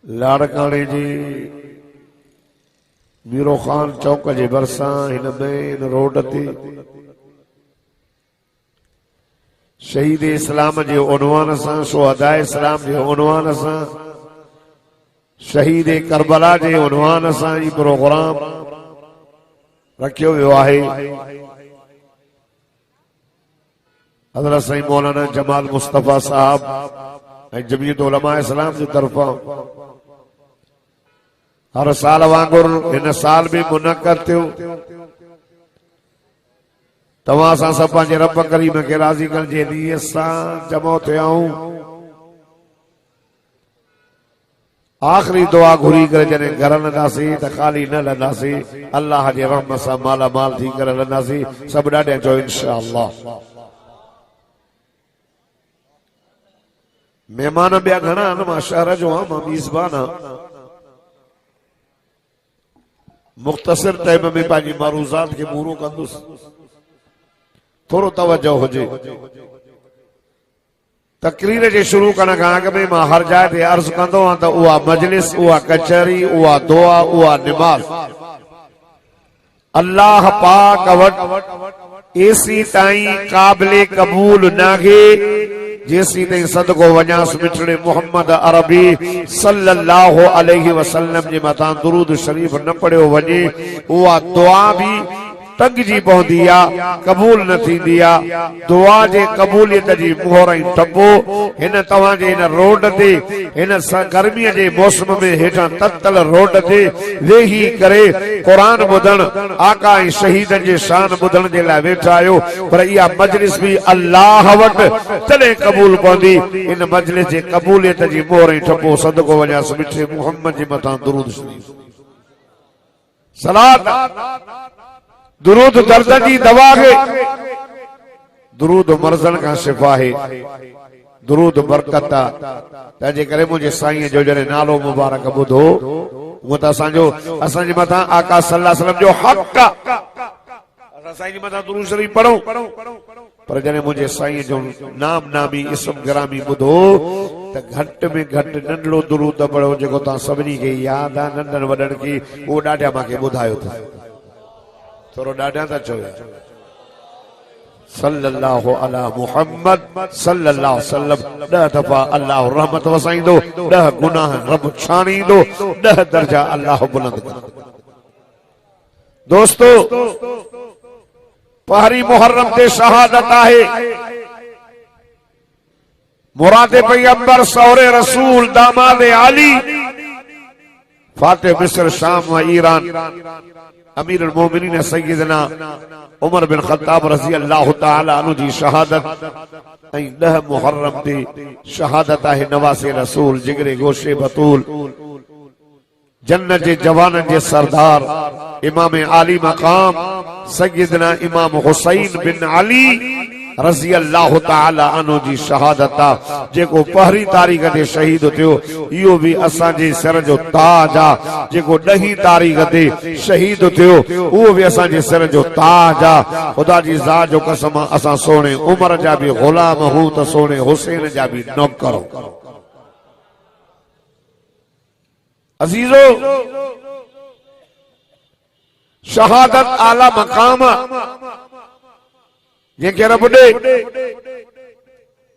लाड़काने जी Miro Khan चौक जे भरसां हिन main road ते शहीद इस्लाम जे उनवान सां शुहदा इस्लाम जे उनवान सां शहीद करबला जे उनवान सां ही प्रोग्राम रखियो वियो आहे। हज़रत साईं मौलाना जमाल मुस्तफा साहब ऐं जमीयत उलमा इस्लाम जी तरफां हर साल वांगुरु हिन साल भी मुनक़द थियो। तव्हां सां सभु पंहिंजे रब करीम खे राज़ी करण जे नीयत सां जमो थिया आहियूं। आखिरी दुआ घुरी करे जॾहिं घर लंदासीं त ख़ाली न लंदासीं, अल्लाह जे रहमत सां माला माल थी करे लंदासीं। सभु ॾाढे चओ इंशा अल्लाह। मेहमान ॿिया घणा आहिनि, मां शहर जो आहियां, मां मीज़बान आहियां। मुख़्तसिर टाइम में पंहिंजी मारूज़ात खे पूरो कंदुसि, थोरो तवजो हुजे। तकरीर जे शुरू करण खां अॻु में मां हर जाइ ते अर्ज़ कंदो आहियां त उहा मजलिस, उहा कचहरी, उहा दुआ, उहा निमाज़ अल्लाह पाक वटि एसी ताईं क़ाबिले क़बूल नाहे जेसी ताईं सदको वञास मिठड़े मोहम्मद अरबी सल्लल्लाहु अलैहि वसल्लम जे मथां दुरूद शरीफ न पढ़ियो वञे। उहा दुआ भी टंगजी पवंदी आहे, क़बूल न थींदी आहे। दुआ जे क़बूलियत जी मोहर ई टपो हिन तव्हां जे हिन रोड ते हिन गर्मीअ जे मौसम में हेठां ततल रोड ते वेही करे क़ुरान ॿुधण, आका ऐं शहीदनि जे शान ॿुधण जे लाइ वेठा आहियो। पर इहा मजलिस भी अल्लाह वटि तॾहिं क़बूल पवंदी इन मजलिस जे क़बूलियत जी मोहर ई टपो सदको वञास मिठे मोहम्मद जे मथां दुरूद शरीफ सलात। दुरूद दर्द जी दवा है, दुरूद मर्ज़न का शिफा है, दुरूद बरकत आहे। तंहिंजे करे मुंहिंजे साईं जो जॾहिं नालो मुबारक ॿुधो हूअं त असांजे मथां आका सल्लल्लाहु अलैहि वसल्लम जो हक़ आहे, असां साईं जे मथां दुरूद शरीफ पढ़ूं। पर जॾहिं मुंहिंजे साईं जो नाम नामी इस्म गिरामी ॿुधो त घटि में घटि नंढड़ो दुरूद पढ़ो जेको तव्हां सभिनी खे यादि आहे, नंढनि वॾनि खे, उहो ॾाढा मूंखे ॿुधायो था। थोरो ॾाढा था चओ सल्लल्लाहु अला मुहम्मद सल्लल्लाहु अलैहि वसल्लम। 10 दफ़ा अल्लाह रहमत वसाईंदो, 10 गुनाह रब छाणींदो, 10 दर्जा अल्लाह बुलंद कंदो। दोस्तो, पहरी मुहर्रम ते शहादत आहे। मुराद पैगंबर, सौरे रसूल, दामाद आली, फातिह मिस्र, शाम व ईरान, अमीर मोमिनीन सैयदना उमर बिन खत्ताब रज़ी अल्लाह ताला अन्हु जी शहादत। ऐं 10 मुहर्रम ते शहादत आहे नवासे रसूल, जिगरे गोशे बतूल, जन्नत जे जवाननि जे सरदार, इमाम आली मकाम सैयदना इमाम हुसैन बिन अली रज़ी अल्लाह ताला अन्हु जी शहादत आहे। जेको पहरी तारीख़ ते शहीद थियो, इहो भी असांजे सिर जो ताज आहे। जेको 10 तारीख़ ते शहीद थियो, उहो भी असांजे सिर जो ताज आहे। ख़ुदा जी ज़ात जो कसम, असां सोने उमर जा भी ग़ुलाम हूं त सोने हुसैन जा भी नौकर। अज़ीज़ो, शहादत आला मकाम जंहिंखे रब ॾे।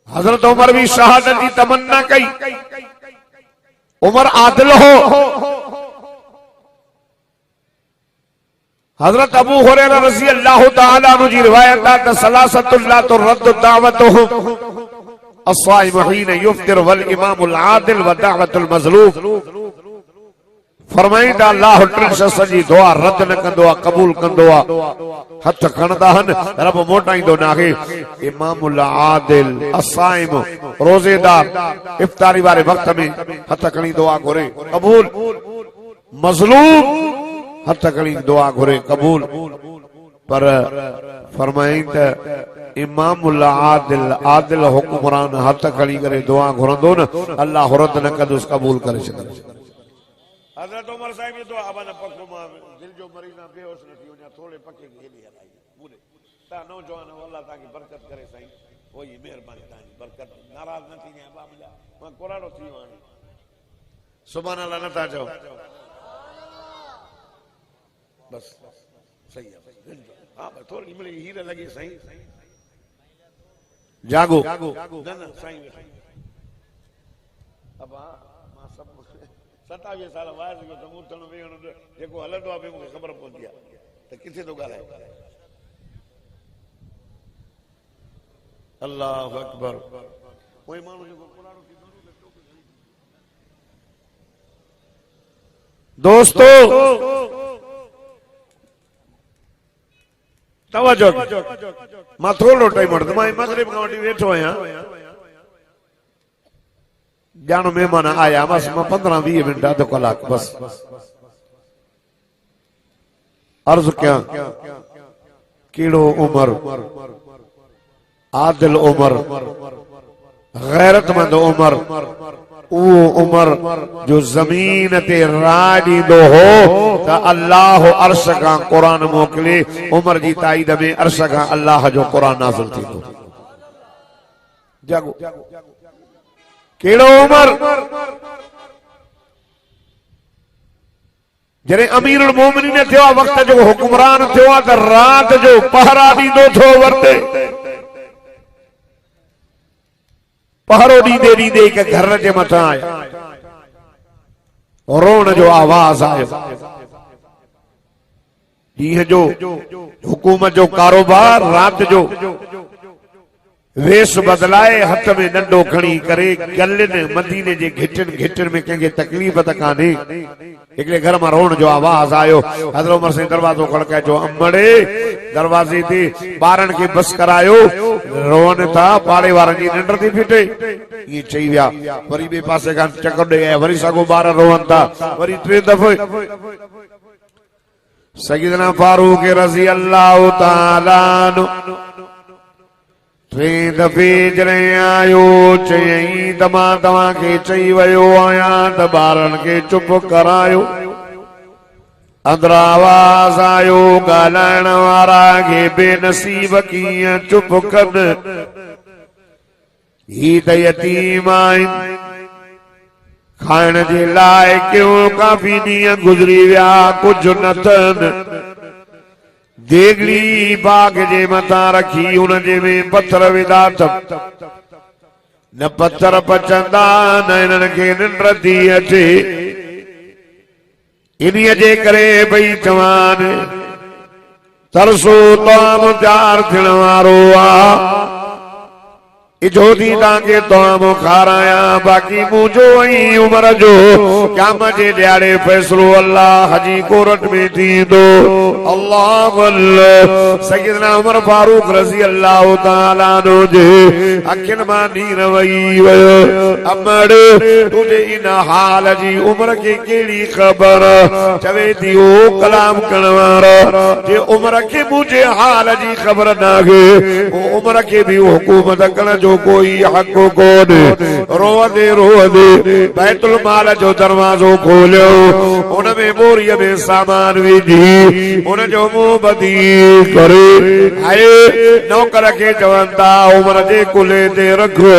हज़रत उमर भी शहादत की तमन्ना कई। उमर आदिल हो। हज़रत अबू हुरैरा रज़ी अल्लाह ताला अन्हु जी रिवायत आहे त सलासतुल ला तुरद्दु दावतुहुम अस्साइम हीन युफ्तिर वल इमामुल आदिल व दावतुल मज़लूम। फरमाईंदा अल्लाह टिन जी दुआ रद्द न कंदो आहे, क़बूल कंदो आहे। हथ खणंदा आहिनि, रब मोटाईंदो नाहे। इमामुल आदिल, असाइम, रोज़ेदार, इफ्तारी वारे वक्त में हथ खणी दुआ घुरे, क़बूल। मज़लूम हथ खणी दुआ घुरे, क़बूल। पर फरमाईंदा इमामुल आदिल, आदिल हुक्मरान हथ खणी करे दुआ घुरंदो न, अल्लाह रद्द न कंदुसि, क़बूल करे छॾंदुसि। हज़रत उमर साहिब जो दुआ अबन पको मां दिल जो मरीज़ ना बेहोश न थी वञा, थोड़े पके के हेली हलाई पूरे ता नौजवान अल्लाह ताकी बरकत करे साईं। कोई मेहरबानी ताकी बरकत नाराज न थी वञा बाबा, मां कोराड़ो थी वञा। सुभान अल्लाह न था चओ बस सही है हां थोड़ी मिली हीर लगी सही जागो न न सही अब मां सब 27 साल वाइस जो तमूतण वेण जेको हलंदो आहे मूंखे ख़बर पवंदी आहे त किथे थो ॻाल्हाए अल्लाहु अकबर कोई माण्हू जेको पुराणो दोस्तों तवज्जो मां थोड़ो टाइम वठंदो मां मगरिब खां वठी वेठो आहियां ॼाण महिमान आया बस मां 15-20 मिनट अधु कलाक बस अर्ज़ कयां कहिड़ो उमर आदिल उमर गैरतमंद उमर वो उमर जो जमीन ते राह ॾींदो हो त अल्लाह अर्श खां क़ुरान मोकिले उमर जी ताईद में अर्श खां अल्लाह जो क़ुरान नाज़िल थींदो जागो कहिड़ो उमर जॾहिं अमीरुल मोमिनीन थियो आहे वक़्त जो हुकुमरान थियो आहे त रात जो पहरा ॾींदो थियो वर्ते पहरो ॾींदे ॾींदे हिक घर जे मथां आया रोण जो आवाज़ आयो ॾींहं जो हुकूमत जो कारोबार रात जो वेश बदलाए हथ में नंढो खणी करे गलिन मदीने जे घिटन में कंहिंखे तकलीफ़ त कान्हे हिकिड़े घर मां रोण जो आवाज़ आयो हज़रत उमर से दरवाज़ो खड़काए जो अमड़े दरवाज़े ते ॿारनि खे बस करायो रोवन था पाड़े वारनि जी निंड थी फिटे ये चई विया वरी ॿिए पासे खां चकर ॾे आया वरी साॻो ॿार रोवन था वरी टे दफ़े सईदना फारूक रज़ी अल्लाह ताला अन्हु टे दफ़े जॾहिं आयो चयई त मां तव्हांखे चई वियो आहियां त ॿारनि खे चुप करायो अंदरां आवाज़ आयो ॻाल्हाइण वारा खे बेनसीब कीअं चुप कनि ही त यतीम आहिनि खाइण जे लाइ क्यों काफ़ी ॾींहं गुज़री विया कुझु न अथनि देगली बाग जे मथां रखी उन जे में पत्थर विधा न पत्थर पचंदा न इन्हनि खे निंड थी अचे इन्हीअ जे करे भई चवान तरसो ताम तयार थियण वारो आहे इजो दी तव्हांखे तमामु खारायां बाक़ी मुंहिंजो ऐं उमर जो क़यामत जे ॾियारे फ़ैसिलो अल्लाह जी कोरट में थींदो अल्लाह अल्लाह सैयदना उमर फारूक रज़ी अल्लाह ताला अन्हु जे अखियुनि मां नीर वही वियो अमड़ तुंहिंजे इन हाल जी उमर खे कहिड़ी ख़बर चवे थी ओ कलाम करण वारा जे उमर खे मुंहिंजे हाल जी ख़बर नाहे उमर खे बि हुकूमत करण जो कोई हक कोन्हे रोअंदे बैतुल माल जो दरवाज़ो खोलियो उन में बोरीअ में सामान विझी उन जो मुंहुं बधी करे आए नौकर खे चवनि था उमर जे कुल्हे ते रखो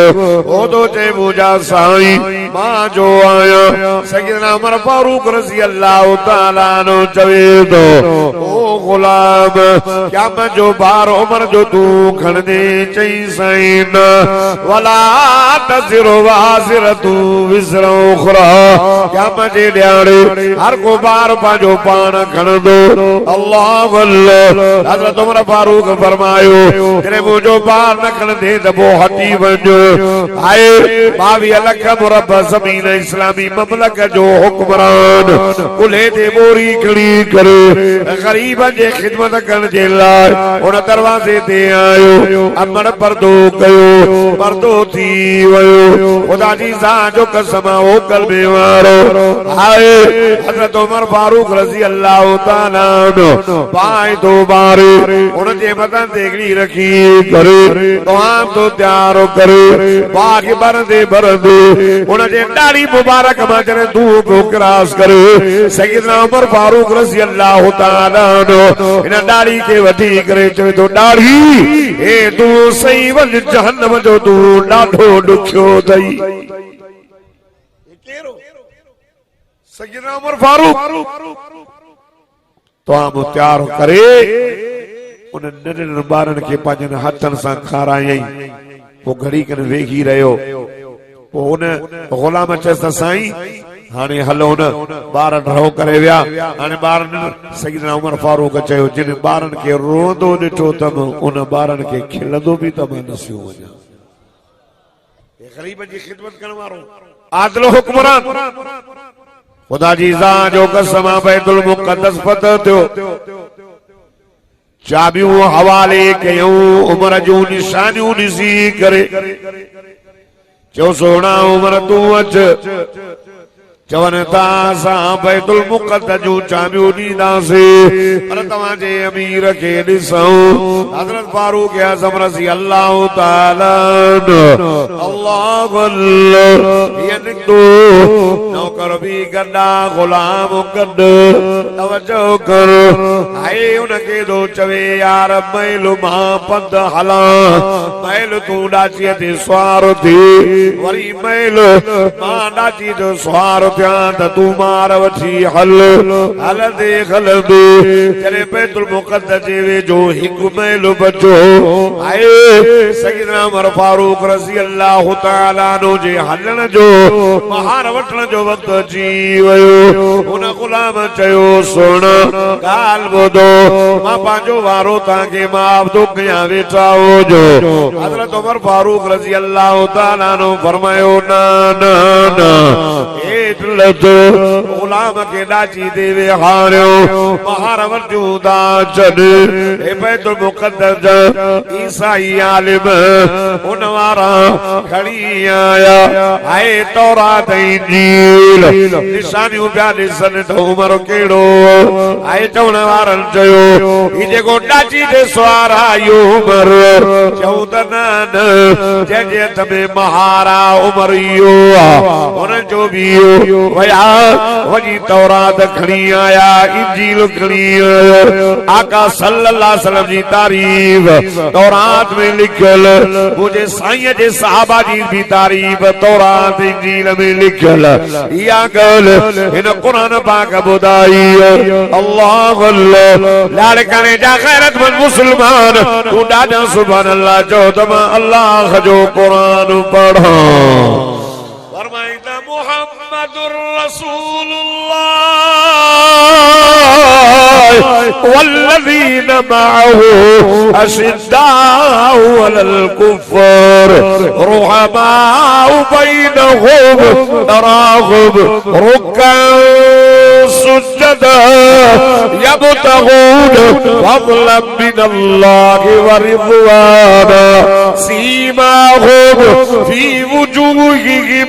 ओदो चए मुंहिंजा साईं मां जो आहियां सैयदना उमर फारूक रज़ी अल्लाह ताला अन्हु चवे थो ओ गुलाम क़यामत जो बार उमर जो तूं खणंदे चई साईं वला तज़िरु वाज़िरतु विज़रा उख़रा क़यामत जे ॾियारे हर को बार पंहिंजो पाण खणंदो अल्लाह अल्लाह हज़रत उमर फारूक फरमायो जॾहिं मुंहिंजो बार न खणंदे त पोइ हटी वञो आए 22 लख मुरबा ज़मीन इस्लामी ममलकत जो हुक्मरान कुल्हे ते बोरी खणी करे ग़रीबनि जे ख़िदमत करण जे लाइ उन दरवाज़े ते आयो अमड़ पर्दो कयो पर्दो थी वियो खुदा जी ज़ात जो कसम हो कलमे वारो आए हज़रत उमर फारूक रज़ी अल्लाह ताला अन्हु पाए तो बारे उन जे मथां देगड़ी रखी करे तमाम तो तयार करे बाग भरंदे उन जे ॾाढ़ी मुबारक मां जॾहिं धूप क्रॉस करे सैयदना उमर फारूक रज़ी अल्लाह ताला अन्हु इन ॾाढ़ी खे वठी करे चवे थो ॾाढ़ी हे तूं सही वञ जहन्नम जो तूं ॾाढो ॾुखियो अथई सैयदना उमर फारूक तो आम तैयार करे उन नंढनि ॿारनि खे पंहिंजनि हथनि सां खारायई। पोइ घड़ी करे वेही रहियो। पोइ उन ग़ुलाम चयसि त साईं हाणे हलो न ॿार ड्रो करे विया। हाणे ॿारनि सैयदना उमर फारूक चयो जिन ॿारनि खे रोंदो ॾिठो त उन ॿारनि खे खिलंदो बि त मां नसियो वञा। ग़रीब जी ख़िदमत करण वारो आदिल हुक्मरान खुदा जी ज़ात जो कसम बैतुल मुक़द्दस फतह थियो। चाबियूं हवाले कयूं उमर जूं निशानियूं ॾिसी करे चयो सोना उमर तूं अच। चवनि था असां बैतुल मुक़द्दस जूं चाबियूं ॾींदासीं पर तव्हांजे अमीर खे ॾिसूं। हज़रत फारूक आज़म रज़ी अल्लाह ताला अल्लाह ये निकतो नौकर भी गड्डा गुलाम गड तवज्जो कर। हाय उनखे दो चवे यार मैल मां पंध हला मैल तूं ॾाचीअ ते सवार थी वरी मैल मां ॾाची जो सवार तू मार वठी हल हलंदे हलंदे जॾहिं बैतुल मुक़द्दस जे वेझो हिकु महल बचो आहे। सैयदना उमर फारूक रज़ी अल्लाह ताला अन्हु जे हलण जो महार वठण जो वक़्तु अची वियो। उन ग़ुलाम चयो सुण ॻाल्हि ॿुधो मां पंहिंजो वारो तव्हांखे माफ़ थो कयां वेठा हुजो। हज़रत उमर फारूक रज़ी अल्लाह ताला अन्हु फरमायो न न न गुलाम के ॾाची दे हारियो महार वठूं था छॾ। बैतुल मुक़द्दस ईसाई आलिम उन वारा खणी आया। हाय तौरात इंजील निशानियूं पिया ॾिसनि त उमर कहिड़ो आहे। चवण वारनि चयो ही जेको ॾाची ते सवार आहे उमर चऊं त न न जंहिंजे हथ में महारा उमर इहो आहे हुन जो बि इहो वया वजी तौरात खणी आया इंजील खणी आया। आका सल्लल्लाहु अलैहि वसल्लम जी तारीफ तौरात में लिखियल मुझे साईं जे सहाबा जी भी तारीफ तौरात इंजील में लिखियल या ॻाल्हि हिन क़ुरान पाक ॿुधाई। अल्लाह अल्लाह लाड़काने जा गैरतमंद मुस्लमान तूं ॾाढा सुभान अल्लाह चओ त मां अल्लाह जो क़ुरान पढ़ां। फरमाईंदा मुहम्मदुर रसूलुल्लाह वल्लज़ीन मअहू अशिद्दाउ अलल कुफ़ार रुहमाउ बैनहुम तराहुम रुक्कअन सुज्जदा यब्तगून फज़लन मिनल्लाहि व रिज़वाना सीमाहुम फी वुजूहिहिम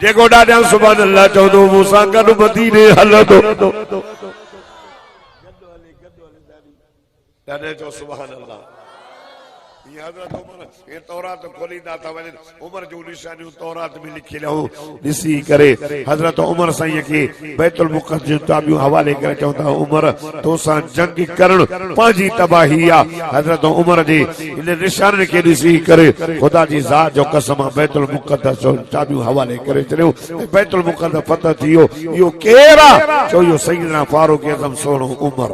जेको ॾाढा सुभान अल्लाह चवंदो मूंसां गॾु मदीने हलंदो ॾाढे चओ सुभान अल्लाह। हज़रत उमर ये तौरात खोलींदा था वञनि उमर जूं निशानियूं तौरात में लिखियल ॾिसी करे हज़रत उमर साईं खे बैतुल मुक़द्दस जूं चाबियूं हवाले करे चवंदा उमर तोसां जंग करण पंहिंजी तबाही आहे। हज़रत उमर जे इन निशाननि खे ॾिसी करे ख़ुदा जी ज़ात जो कसम बैतुल मुक़द्दस जो चाबियूं हवाले करे छॾियो। बैतुल मुक़द्दस फतह थी वियो। इहो केरु आहे चओ इहो सैयदना फारूक आज़म सोणो उमर।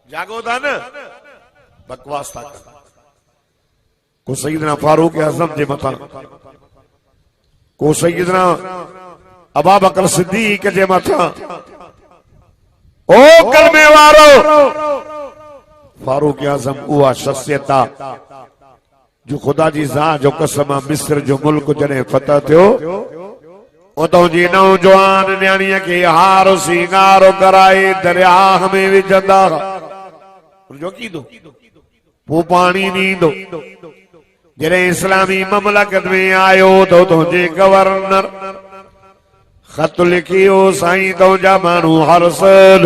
जागो था न बकवास था कनि। को सैयदना फारूक आज़म जे मथां को सैयदना अबू बकर सिद्दीक़ जे मथां ओ कलमे वारो फारूक आज़म उहा शख्सियत आहे जो ख़ुदा जी ज़ात जो कसम मिस्र जो मुल्क जॾहिं फतह थियो उतां जी नौजवान न्याणीअ खे हार सिंगार कराए दरियाह में विझंदा जो कींदो पोइ पाणी ॾींदो। जॾहिं इस्लामी ममलकत में आयो तो तुंहिंजे गवर्नर खत लिखियो साईं तुंहिंजा माण्हू हर साल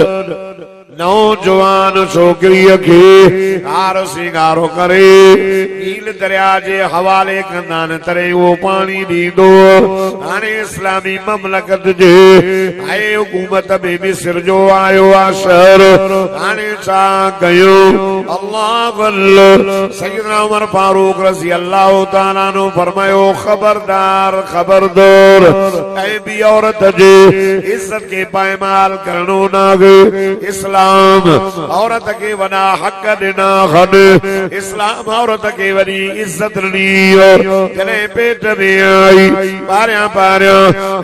नौजवान छोकिरीअ खे हार सिंगारो करे नील दरिया जे हवाले कंदान तरे वो पानी ॾींदो। हाणे इस्लामी ममलकत जे आए हुकूमत में मिस्र जो आयो आहे शहर। हाणे छा कयो अल्लाह सैयदना उमर फारूक रज़ी अल्लाह ताला नो फरमायो खबरदार खबरदार ऐं बि औरत जे इज्जत के पायमाल करणो नागे। इस्लाम औरत के वॾा हक़ ॾिना हन। इस्लाम औरत के वॾी इज्जत ॾिनी। जॾहिं पेट में आई पारियां पारियां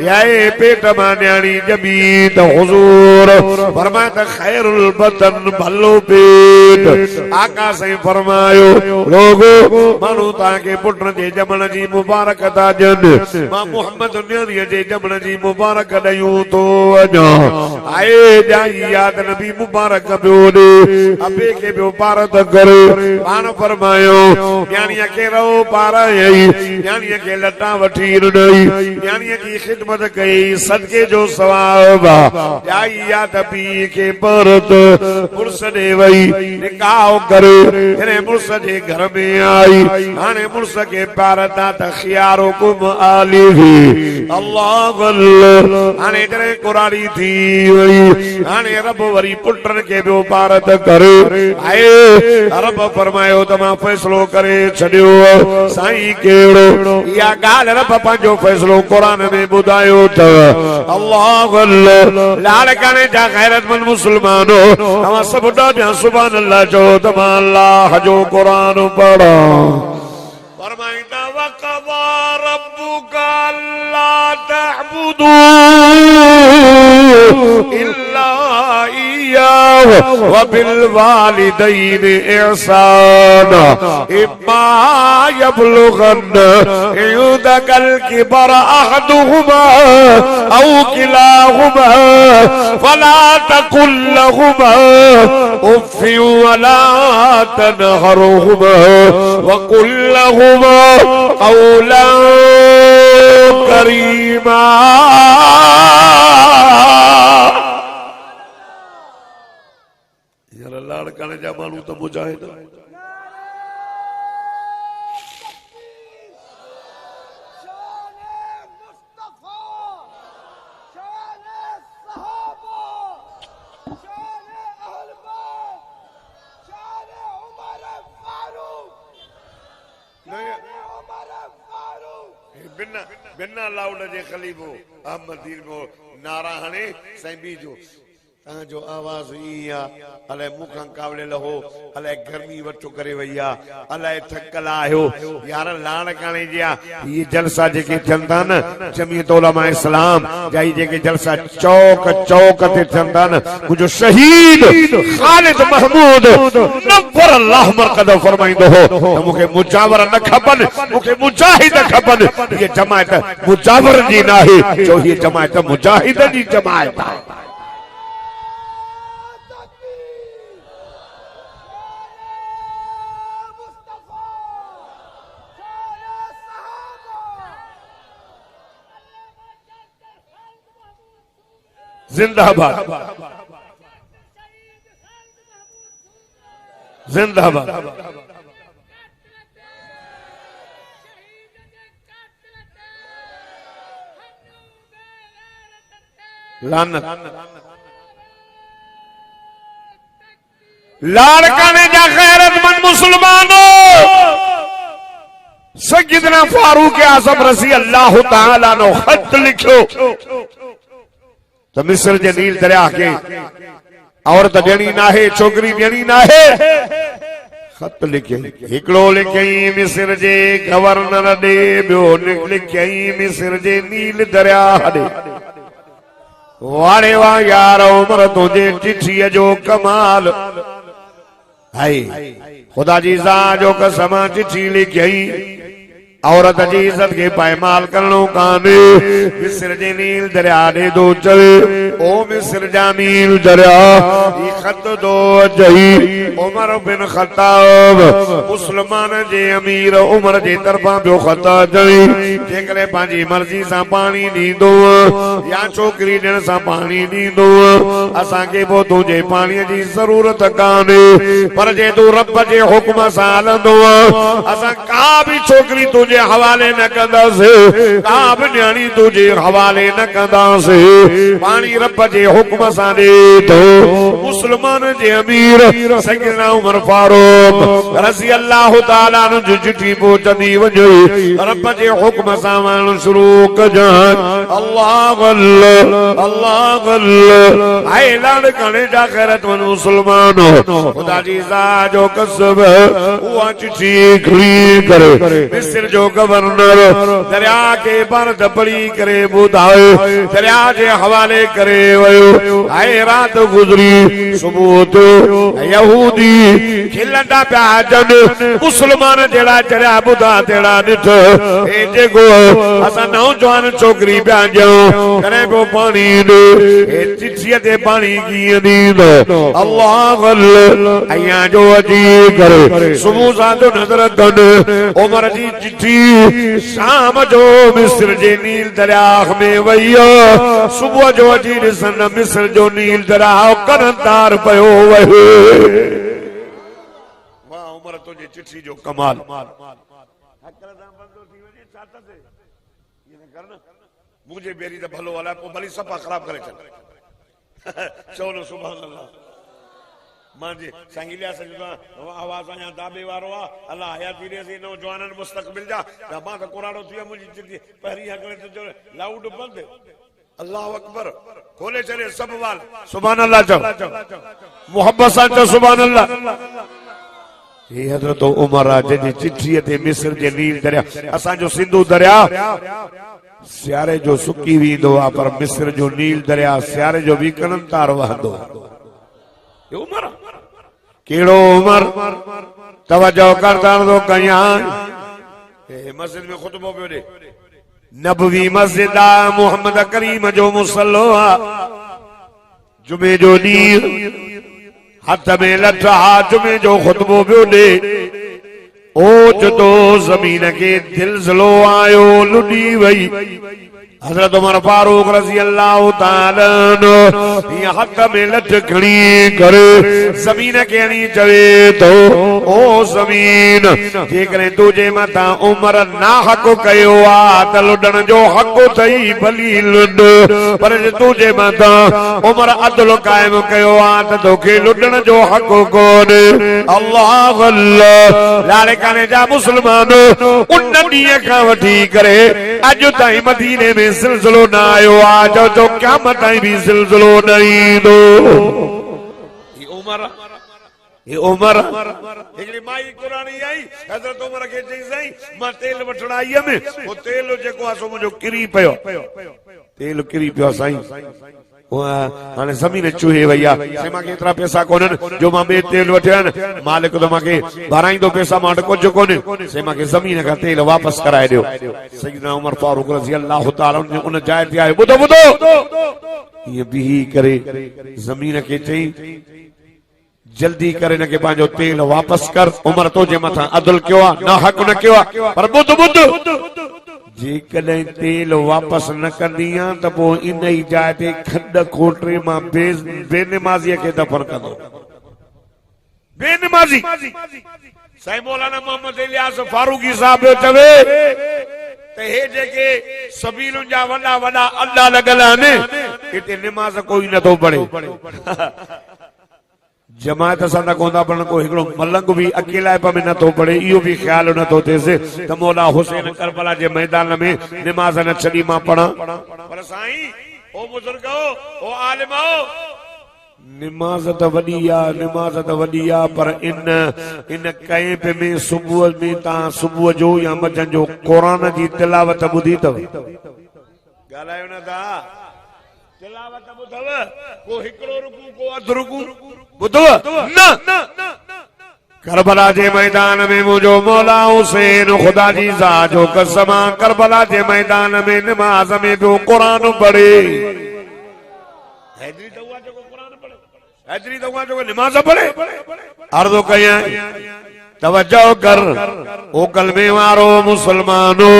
याए पेट मां न्याणी ॼमी त हुज़ूर फरमाए त खैरुल बतन भलो पेट। आका साईं फरमायो लोगो माण्हू तव्हांखे पुटनि जे ॼमण जी मुबारक था ॾियनि। मां मोहम्मद न्याणीअ जे ॼमण जी मुबारक ॾेयूं थो वञा। आए ॼाई याद नबी मुबारक पियो ॾे अबे खे पियो पार त करे। पाण फरमायो न्याणीअ खे रहो पारायई न्याणीअ खे लटा वठी ॾिनई न्याणीअ जी ख़िदमत कई सदके जो सवाब ॼाई या त पीउ खे परत मुड़ुस ॾे वई निकाह करे। जॾहिं मुड़ुस जे घर में आई हाणे मुड़ुस खे पारता त खियारुकुम आलिही अल्लाह हाणे जॾहिं कुरारी थी वई हाणे रब वरी पुटनि खे ॿियो पारत करे। आए रब फरमायो त मां फ़ैसिलो करे छॾियो। साईं कहिड़ो इहा ॻाल्हि रब पंहिंजो फ़ैसिलो क़ुरान में ॿुधायो अथव। अल्लाह लाड़काने जा गैरतमंद मुस्लमानो तव्हां सभु ॾाढा सुभान अल्लाह चओ त मां अल्लाह जो क़ुरान पढ़ा। फरमाईंदा वक़ज़ा रब्बुका अल्ला तअबुदू इल्ला इय्याहु व बिल वालिदैनि इहसाना इम्मा यबलुगन्न इंदकल किबर अहदुहुमा औ किलाहुमा फला तकुल लहुमा उफ़्फि वला तनहरहुमा व कुल लहुमा क़ौलन करीमा। लाड़काने जा माण्हू त मुजाहिद बिना लाउड जे खलीफो अहमद दीन को नारा हणे साईं बीजो जो आवाज ई अलाए मुखां कावड़ियल हो अलाए गर्मी वठो करे वई अलाए थकल आयो यार लाड़काणे जा ये जलसा जेके थियंदा न जमीयत उलमा इस्लाम जाई जेके जलसा चौक चौक ते थियंदा न मुझो शहीद खालिद महमूद नवर अल्लाह मरकद फरमाइंदो हो त मुखे मुजावर न खपन मुखे मुजाहिद खपन। ये जमात मुजावर जी नाहे जो ये जमात मुजाहिद जी जमात आहे। जिंदाबाद जिंदाबाद। लानत लाड़काने जा गैरतमंद मुसलमानों सैयदना फारूक आज़म रज़ी अल्लाह ताला नो खत लिखो तो मिस्र जे नील दरिया के औरत ॾियणी नाहे छोकरी ॾियणी नाहे। खत लिखे हिकिड़ो लिखई मिस्र जे गवर्नर ॾे ॿियो लिखई मिस्र जे नील दरिया ॾे। वारे वाह यार उमर तुझे चिठीअ जो कमाल है खुदा जी ज़ात जो कसम चिठी लिखई औरत जी इज्जत के पायमाल करणो काने मिस्र जे नील दरिया दे दो चले ओ मिस्र जा नील दरिया ई खत दो जही उमर बिन खत्ताब मुसलमान जे अमीर उमर जे तरफा बियो खत जही जेकरे पांजी मर्जी सा पानी दींदो या छोकरी ॾियण सा पानी दींदो असा के वो तुझे पानी जी जरूरत काने पर जे तू रब जे हुक्म सा हलंदो असा का भी छोकरी तुझे हवाले न कंदासे का भी न्याणी तुझे हवाले न कंदासे पानी रब जे हुक्म सा दे तो मुसलमान जे अमीर सैयदना उमर फारूक रज़ी अल्लाह ताला अन्हु जो चिठी पहुंचंदी वञे रब जे हुक्म सा वञण शुरू कजां अल्लाह अल्लाह अल्लाह अल्लाह ऐलान करने जा खैरत वन मुसलमान खुदा जी ज़ा जो कसब हुआ चिठी खड़ी करे मिस्र जो गवर्नर दरिया के पर दबड़ी करे बुधाए दरिया जे हवाले करे वयो आए रात गुजरी सुबह तो यहूदी खिलंदा प्या जन मुसलमान जेड़ा चरिया बुधा तेड़ा निठ ए जेको असा नौजवान छोकरी प्या जो करे को पानी दे ए चिट्ठी ते पानी की दींदो अल्लाह अल्लाह अया जो अजी करे सुबह सा जो नजर दन उमर जी चिट्ठी शाम जो मिस्र जे नील दरिया में वयो सुबह जो अजी सन मिस्र जो नील दरिया करतार पयो वहे वाह उमर तो जे चिट्ठी जो कमाल मुझे बेरी तो भलो वाला को भली सफा खराब करे चल चलो सुभान अल्लाह मांजे संगिलिया सजुदा आवाज आया दाबे वारो अल्लाह हयाती रे से नौजवानन मुस्तकबिल जा मा तो कुरानो थिया मुजी चिट्ठी पहरी हकले तो लाउड बंद अल्लाह अकबर खोले चले सब वाल सुभान अल्लाह चो मोहब्बत सा चो सुभान अल्लाह ये हजरत उमर जी चिट्ठी ते मिस्र जे नील दरिया असा जो सिंधु दरिया सियारे जो सुकी वींदो आ पर मिस्र जो नील दरिया सियारे जो भी कनंतार वहंदो ये उमर केड़ो उमर तवज्जो करदा तो कया ए मस्जिद में खुतबो पियो दे नबवी मस्जिद आ मोहम्मद करीम जो मुसल्लो आ जुमे जो नील हाथ में लठा जुमे जो खुतबो पियो दे ओ जदो जमीन के दिलजलो आयो लुडी वई हजरत उमर फारूक रज़ी अल्लाह ताला अन्हु ये हक में लठ खड़ी करे जमीन के नी चवे तो ओ जमीन जे करे तुझे मता उमर ना हक कयो आ त लुडण जो हक थई भली लुड पर जे तुझे मता उमर अदल कायम कयो आ त तोखे लुडण जो हक कोन अल्लाह अल्लाह लारे काने जा मुसलमान उन ॾींहं खां वठी करे अॼु ताईं मदीने में सिलसिलो न आयो आ जो क़यामत ताईं भी सिलसिलो न ईंदो ये उमर हिकड़ी माई कुरानी आई हजरत उमर के चई सही मां तेल वठण आई में वो तेल जेको आ सो मुंजो किरी पियो तेल किरी पियो साईं हाने जमीन चूहे भैया से मां के इतना पैसा कोनन जो मां बे तेल वठन मालिक तो मां के भराइंदो पैसा मां कुछ कोने से मां के जमीन का तेल वापस कराए दियो सैयदना उमर फारूक रज़ी अल्लाह ताला ने उन जाय ते आए बुधो बुधो ये भी करे जमीन के चई जल्दी करे न के पांजो तेल वापस कर उमर तो जे मथा अदल क्यों आ ना हक न क्यों आ पर बुध बुध जे कदे तेल वापस न कंदिया त पो इन ही जाय ते खड कोटरे मां बेनमाजी के दफन कंदो बेनमाजी साईं मौलाना मोहम्मद इलियास फारूकी साहब जो चवे ते हे जेके सबीलुन जा वडा वडा अल्लाह लगल आने इते नमाज कोई न तो पढ़े जमात सां कोंदा पण को हिकड़ो मलंग भी अकेला में न तो पड़े इहो भी ख्याल न तो थे त मौला हुसैन करबला जे मैदान में नमाज न छड़ी मां पढ़ा पर साईं ओ बुजुर्गो ओ आलिमो नमाज त वडी आ पर इन कैंप में सुबह में ता सुबह जो या मंझंदि जो कुरान जी तिलावत बुधी तव गालायो न ता तिलावत बुधव को हिकड़ो रुकू को अध रुकू बुधव न करबला जे मैदान में मुझो मौला हुसैन ख़ुदा जी ज़ात जो कसमा करबला जे मैदान में नमाज में जो कुरान पढ़े हैदरी दवा जो कुरान पढ़े हैदरी दवा जो नमाज पढ़े अर्ज़ कया तवज्जो कर ओ कलमे वारो मुसलमानो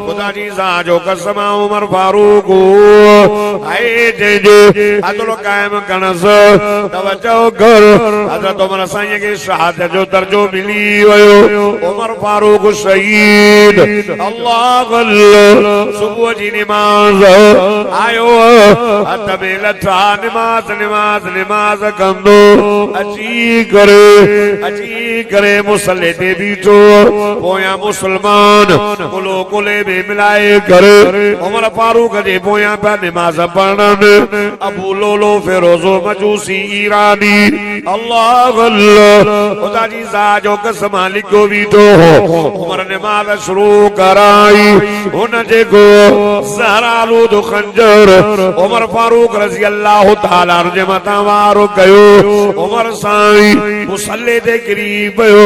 खुदा जी ज़ात जो कसम उमर फारूक आए जे अदल कायम कनस तवज्जो कर हज़रत उमर साईं के शहादत जो दर्जो मिली वयो उमर फारूक शहीद अल्लाह अल्लाह सुबह जी नमाज आयो हथ में लठा नमाज नमाज नमाज कंदो अची करे मुसल्ले ते बीठो पोया मुसलमान कुलो कुले में मिलाए करे उमर फारूक जे पोया पे नमाज पढ़न अबू लोलो फिरोजो मजूसी ईरानी अल्लाह अल्लाह खुदा जी ज़ात जो कसम लिखो बीठो उमर नमाज शुरू कराई उन जे को ज़हरालूद खंजर उमर फारूक रज़ी अल्लाह ताला अन्हु जे मथा वार कयो उमर साईं मुसल्ले ते किरी पयो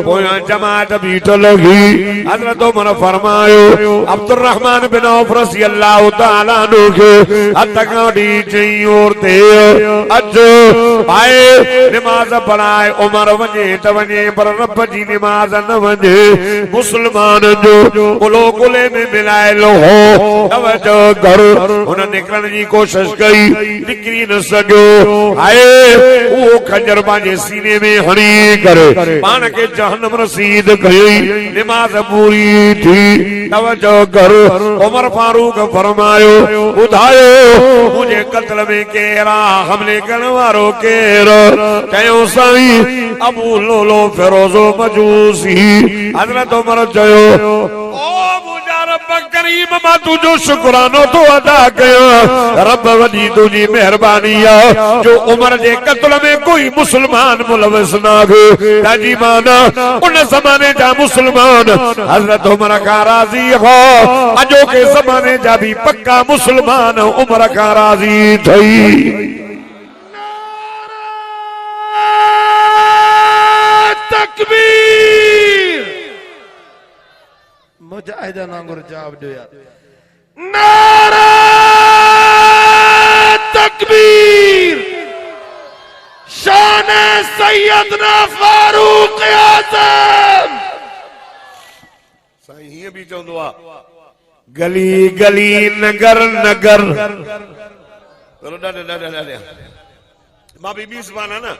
पोया जमात बीठ लगी हज़रत उमर फरमायो अब्दुर्रहमान बिन औफ रज़ी अल्लाह ताला अन्हु के हथ काटी चई और ते अज आए नमाज पढ़ाए उमर वने त वने पर रब जी नमाज न वने मुसलमान जो कुलो कुले में मिलाए लो हो तवज्जो कर उन निकरण जी कोशिश कई निकरी न सकियो आए वो खंजर पंहिंजे सीने में हणी करे पान के जहन्नम रसीद कई नमाज पूरी थी तवज्जो कर उमर फारूक फरमायो ॿुधायो मुझे कत्ल में केरा हमले करण वारो केर चयो साईं अबू लोलो फिरोजो मजूसी हज़रत उमर चयो ओ मुंहिंजा रब करीम मां तुंहिंजो शुक्रानो तो अदा कयां रब वॾी तुंहिंजी महिरबानी आहे जो उमर जे कत्ल में कोई मुसलमान मुलविस न हो ताजी माना उन ज़माने जा मुसलमान हज़रत उमर का राज़ी हो अजो के ज़माने जा भी पक्का मुसलमान उमर का राज़ी थई तकबीर मुजाहिदा नांगुर जवाब दो यार नारा तकबीर शान सैयदना फारूक आज़म साईं हीअं बि चवंदो आहे गली गली नगर नगर मां भी बीस बाना ना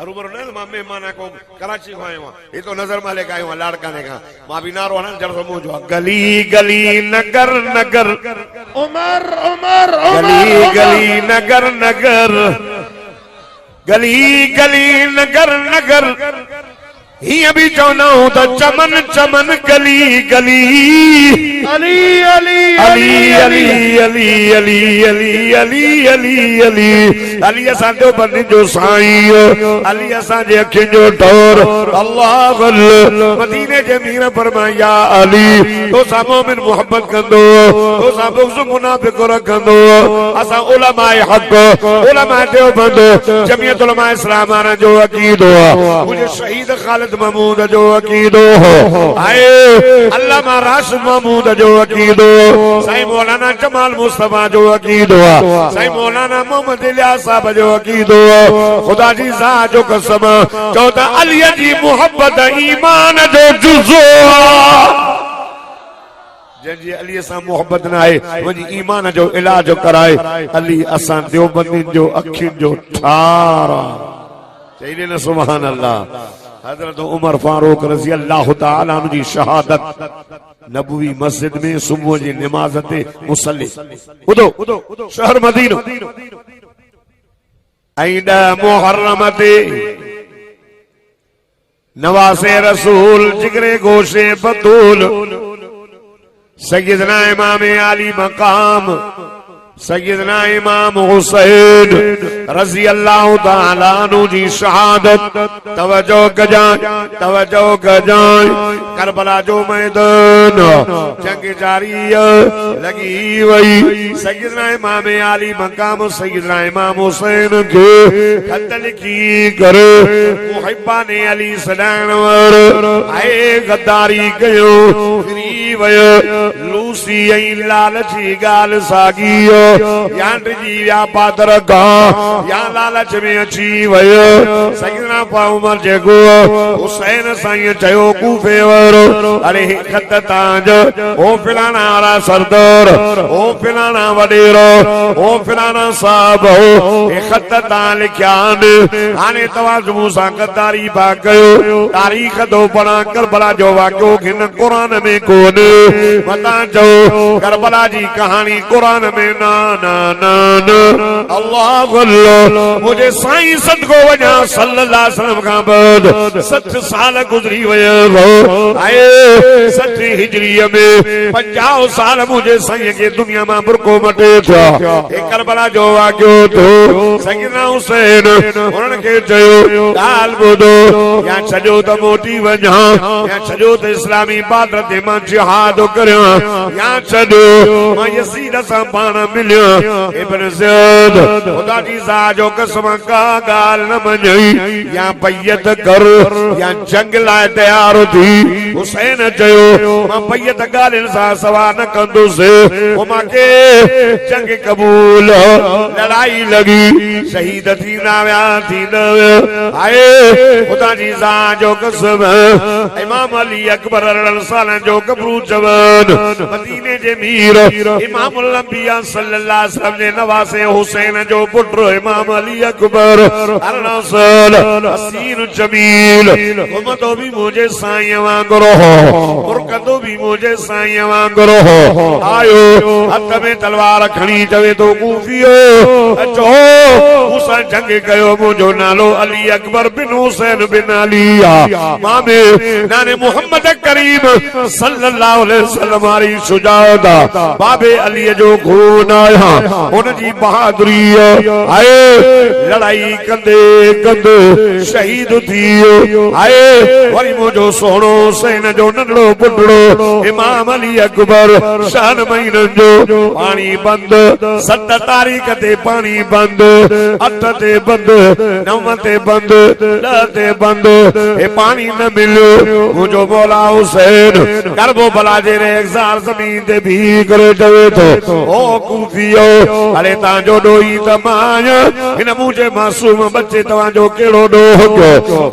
अरुबर ने मां मेहमान को कराची को आयो ये तो नजर माले का आयो लाड़काने का मां भी नारो ना जड़ समो जो गली गली नगर नगर उमर उमर गली गली नगर नगर गली गली नगर नगर ही अभी चौना हूं तो चमन चमन गली गली अली अली अली अली अली अली अली अली अली अली अली असां जो बंदे जो साईं अली असां जे अखियुनि जो ठोर अल्लाह अल्लाह मदीने जे मीर फरमाया अली तो सा मोमिन मोहब्बत कंदो तो सा बुग़्ज़ मुनाफिक रखंदो असां उलमाए हक उलमाए देवबंद जमीयत उलमा इस्लाम वारनि जो अक़ीदो मुझे शहीद खालिद महमूद जो अक़ीदो आए अल्लामा राशिद महमूद जो अक़ीदो साईं मौलाना जमाल मुस्तफा जो अक़ीदो साईं मौलाना मोहम्मद इलियास साहब जो अक़ीदो खुदा जी ज़ात जो कसम चओ त अली जी मोहब्बत ईमान जो जुज़ो जंहिंजी अली सां मोहब्बत न आहे वञी ईमान जो इलाज कराए अली असां देवबंदियुनि जो अखियुनि जो ठार चई न सुभान अल्लाह हज़रत उमर फारूक रज़ी अल्लाह ताला अन्हु जी शहादत नबवी मस्जिद में सुबह जी नमाज ते मुसल्ले ॿुधो शहर मदीनो ऐं 10 मुहर्रम ते नवासे रसूल जिगरे गोशे बतूल सैयदना इमाम आली मकाम सैयदना इमाम हुसैन रज़ी अल्लाह ताला अन्हु जी शहादत तवज्जो कजाए करबला जो मैदान जंग जारी लगी वही सैयदना इमाम अली मकाम सैयदना इमाम हुसैन के खत लिखी कर मुहिब्बाने अली सदानवर आए गद्दारी कयो फिरी वयो लूसी ऐं लालची गाल सागी यांड जी या पादर गा या लालच में अची वयो सैयदना उमर जेको हुसैन साईं चयो कूफे वारो अरे खत तांज ओ फिलाना वाला सरदार ओ फिलाना वडेरो ओ फिलाना साहब ए खत तां लिखियान हाणे तव्हां मूंसां गद्दारी पा कयो तारीख़ तो पढ़ा करबला जो वाक़ियो हिन क़ुरान में कोन्हे मतां चओ करबला जी कहानी क़ुरान में ना ना ना ना अल्लाह अल्लाह मुझे साईं सदको वञा सल्लल्लाहु अलैहि वसल्लम खां बाद 60 साल गुज़री विया आए 60 हिजरीअ में 50 साल मुझे साईं के दुनिया में बुरको मटे था एक करबला जो वाक़ियो तो सैयदना हुसैन उन्हनि खे चयो ॻाल्हि ॿुधो या छॾियो त मोटी वञा या छॾियो त इस्लामी बॉर्डर ते मां जिहाद करियां या छॾियो मां यज़ीद सां पाण मिलियो इब्न ज़ियाद खुदा जी ज़ात जो कसम का ॻाल्हि न मञई या बैयत कर या जंग लाइ तयार थी हुसैन चयो मां बैयत ॻाल्हियुनि सां सवा न कंदुसि पोइ मूंखे जंग क़बूल लड़ाई लगी शहीद थींदा विया आए खुदा जी ज़ात जो कसम इमाम अली अकबर रज़ियल्लाहु जो कब्रू जवान मदीने जे मीर इमाम अंबिया सल्लल्लाहु अलैहि वसल्लम जे नवासे हुसैन जो पुत्र इमाम अली अकबर हसीन जमील घुमंदो भी मुझे साईं वांगुरु मुरकंदो भी मुझे साईं वांगुरु आयो हथ में तलवार खणी चवे तो कूफियो अचो मूंसां जंग कयो मुंहिंजो नालो अली अकबर बिन हुसैन बिन अली मामे नाने मोहम्मद करीम सल्लल्लाहु अलैहि वसल्लम वारी शुजाअत बाबे अली जो खून आया उन जी बहादुरी आए लड़ाई कंदे कंदे शहीद थियो आए वरी मुंहिंजो सोहणो हुसैन जो नंढड़ो पुटड़ो इमाम अली अकबर शान महीननि जो पानी बंद 7 तारीख़ ते पानी बंद 8 ते बंद 9 ते बंद 10 ते बंद ए पानी न मिलियो मुंहिंजो मौला हुसैन करबो भला जे रेज़ार ज़मीन ते भी करे चवे थो ओ कूफियो अरे तांजो डोई त मां हिन मुंहिंजे मासूम बच्चे तव्हांजो कहिड़ो ॾोह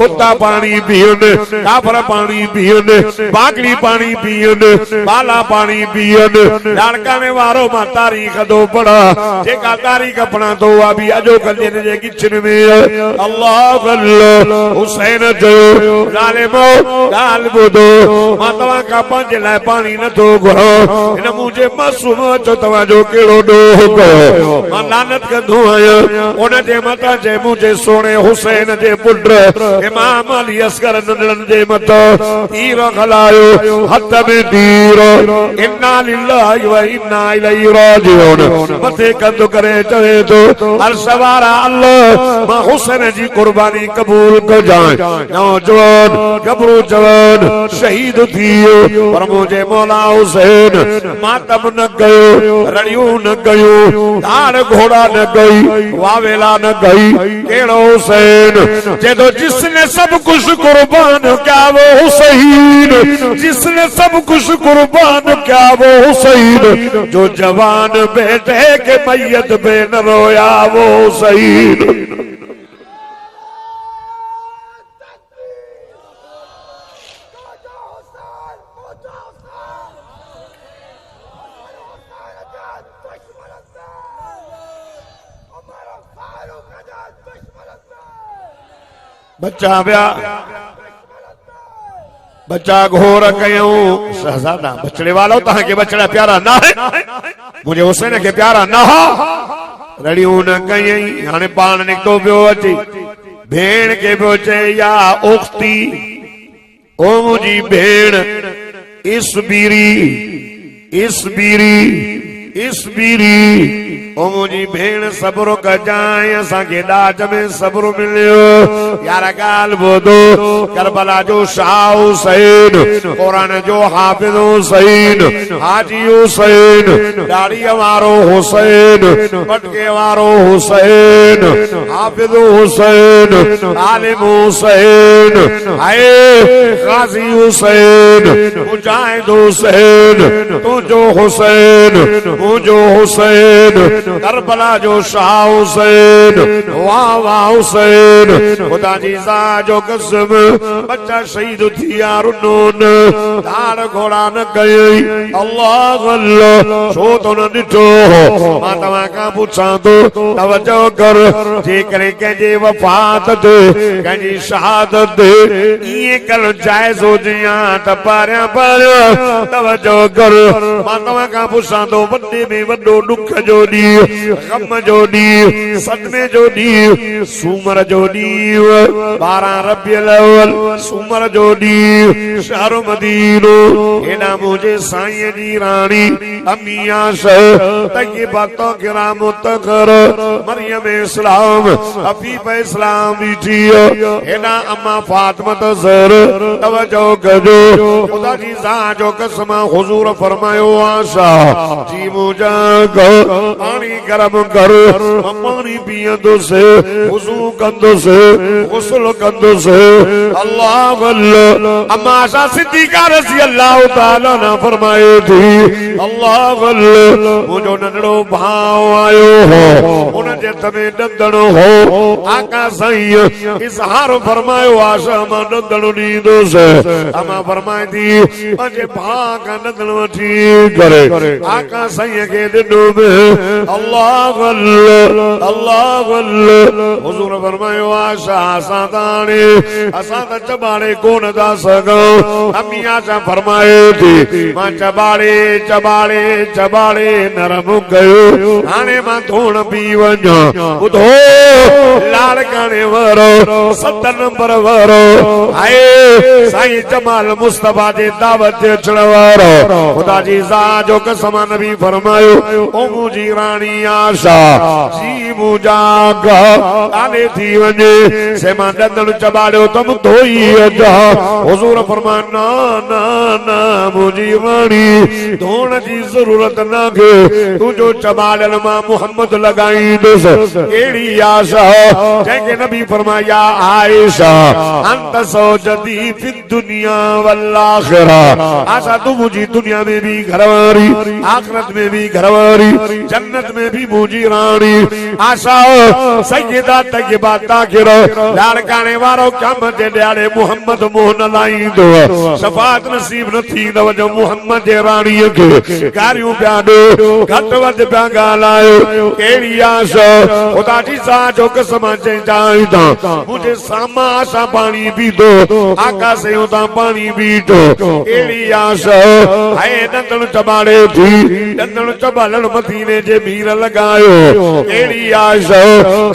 कुत्ता पानी पीअनि काफर पानी पीअनि बागड़ी पानी पीअनि बाला पानी पीअनि लाड़काने वारो मां तारीख़ तो पढ़ा जेका तारीख़ पढ़ा तो उहा बि अॼो कल्यनि जे किचन में अल्लाह अल्लाह हुसैन चयो ज़ालिमो ॻाल्हि ॿुधो मां तव्हां खां पंहिंजे लाइ पानी नथो घुरो हिन मुंहिंजे मासूम अचो तव्हांजो कहिड़ो ॾोह कयो मां लानत कंदो आहियां उन जे मथां जे मुंहिंजे सोणे हुसैन जे पुट इमाम अली असगर नंढड़नि जे मथां तीर खलायो हथ में तीर इन्ना लिल्लाहि व इन्ना इलैहि राजिऊन मथे कंधु करे चवे थो अर्श वारा अल्लाह मां हुसैन जी कुर्बानी कबूल कजाए नौजवान गबरू जवान शहीद थियो पर मुंहिंजे मौला हुसैन मातम न कयो रड़ियूं न कयूं धाड़ घोड़ा न गई वावेला न गई कहिड़ो हुसैन जेको जिसने सब कुछ कुर्बान किया वो हुसैन जिसने सब कुछ कुर्बान किया वो हुसैन जो जवान बेटे के मैयत पे न रोया वो हुसैन बच्चा ब्या बच्चा घोर कयूं शहजादा बचड़े वालो तहां के बचड़ा प्यारा ना है मुझे हुसैन के प्यारा ना हो रड़ियूं न कयई हाणे पाण निकतो पियो अची भेण के पियो चए या उख्ती ओ मुंहिंजी भेण इस बीरी ओ मुंहिंजी भेण सब्र कजांइ असांखे ॾाज में सब्र मिलियो यार ॻाल्हि ॿुधो करबला जो शाह हुसैन क़ुरान जो हाफ़िज़ हुसैन हाजी हुसैन दाढ़ीअ वारो हुसैन मटके वारो हुसैन हाफ़िज़ हुसैन आलिम हुसैन हाय गाज़ी हुसैन मुजाहिद हुसैन तुझो हुसैन मुझो हुसैन करबला जो शाह हुसैन वाह वाह हुसैन खुदा जी ज़ात जो कसम बच्चा शहीद थिया रुनोन धार घोड़ा न कई अल्लाह अल्लाह छो तो न ॾिठो मां तव्हां खां पुछां थो तवजो कर जेकॾहिं कंहिंजे वफ़ात ते कंहिंजी शहादत ते ईअं करणु जाइज़ हुजे या त पारियां पारियां तवजो कर मां तव्हां खां पुछां थो वॾे में वॾो ॾुख जो ॾींहुं ग़म जो ॾींहुं सदमे जो ॾींहुं सूमर जो ॾींहुं 12 रबिउल अव्वल सूमर जो ॾींहुं शहर मदीनो हेॾा मुंहिंजे साईं जी राणी अम्मी आशा तय्यबा ताहिरा मुतहर मरियम इस्लाम हफीफ इस्लाम बीठी हेॾा अम्मा फातिमा ज़हर तवजो कजो खुदा जी ज़ात जो कसम हुजूर फरमायो आशा जी मुंहिंजा पानी गरम कर पानी पीअंदुसि वुज़ू कंदुसि गुस्ल कंदुसि अल्लाह अल्लाह अम्मा आशा सिद्दीक़ा रज़ी अल्लाह ताला ना फरमाए थी अल्लाह अल्लाह मुझो नंढड़ो भाव आयो हो उन जे तमे ॾंदड़ो हो आका साईं इज़हार फरमायो आशा मां ॾंदड़ो ॾींदुसि अम्मा फरमाए थी मुंहिंजे भाउ खां ॾंदड़ वठी करे आका साईं खे ॾिनो में अल्लाह अल्लाह अल्लाह अल्लाह हुजूर फरमायो आशा असां त हाणे असां त चबाड़े कोन था सघूं अम्मी आशा फरमाए थी मां चबाड़े चबाड़े चबाड़े नरम कयो हाणे मां धोण पी वञा ॿुधो लाड़काणे वारो 7 नंबर वारो हाय साईं जमाल मुस्तफा जे दावत ते अचण वारो खुदा जी ज़ात जो कसम नबी फरमायो ओ मुंहिंजी राणी आशा जी मुंहिंजा काने थी वञे से मां ॾंदड़ चबाड़ियो तम धोई अचा हुजूर फरमायो ना ना ना मुंहिंजी राणी धोण जी ज़रूरत न के तुंहिंजो चबाड़ियल मां मोहम्मद लॻाईंदुसि अहिड़ी आशा जंहिंखे नबी फरमाया आयशा अंत सौजदी फी दुनिया वल आखिरा आशा तू मुंहिंजी दुनिया में भी घरवारी आखिरत में भी घरवारी जन्नत में भी मुंहिंजी राणी आशा सैयदा तय्यबा ताहिरा लाड़काणे वारो कम जे ॾियारे मोहम्मद मोहन लाईंदो शफाअत नसीब न थींदव जो मोहम्मद जे राणीअ खे गारियूं पिया ॾियो घटि वधि पिया ॻाल्हायो कहिड़ी आशा खुदा जी ज़ात जो कसम चईं था मुंहिंजे साम्हूं आशा पाणी पीतो आका से उतां पाणी पीतो अहिड़ी आशा हाय ॾंदड़ चबाड़े थी ॾंदड़ चबालण मदीने जे भीर लॻायो अहिड़ी आशा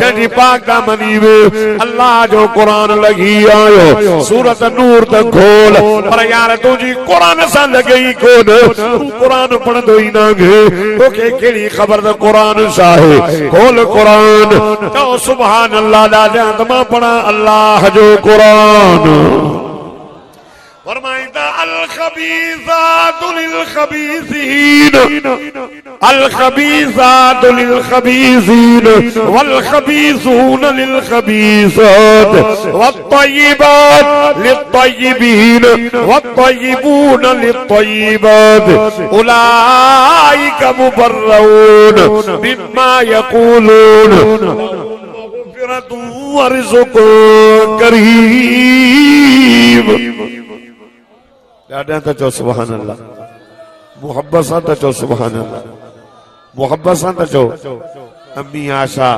जंहिंजी पाक दामनी में अल्लाह जो क़ुरान लॻी आयो सूरत नूर त खोल पर यार तुंहिंजी क़ुरान सां लॻई कोन तूं क़ुरान पढ़ंदो ई न तोखे कहिड़ी ख़बर त क़ुरान छा आहे खोल क़ुरान चओ सुभान अल्लाह ॾाढा त मां पढ़ा अल्लाह जो क़ुरान फरमाइंदा अल खबीसातु लिल खबीसीन अल खबीसातु लिल खबीसीन वल खबीसून लिल खबीसात वत तय्यिबात लित तय्यिबीन वत तय्यिबून लित तय्यिबात उलाइका मुबर्रऊन मिम्मा यक़ूलून मग़फ़िरतु व रिज़्क़ुन करीम ॾाढा त चओ सुभान अल्लाह मोहब्बत सां त चओ सुभान अल्लाह मोहब्बत सां त चओ अम्मी आशा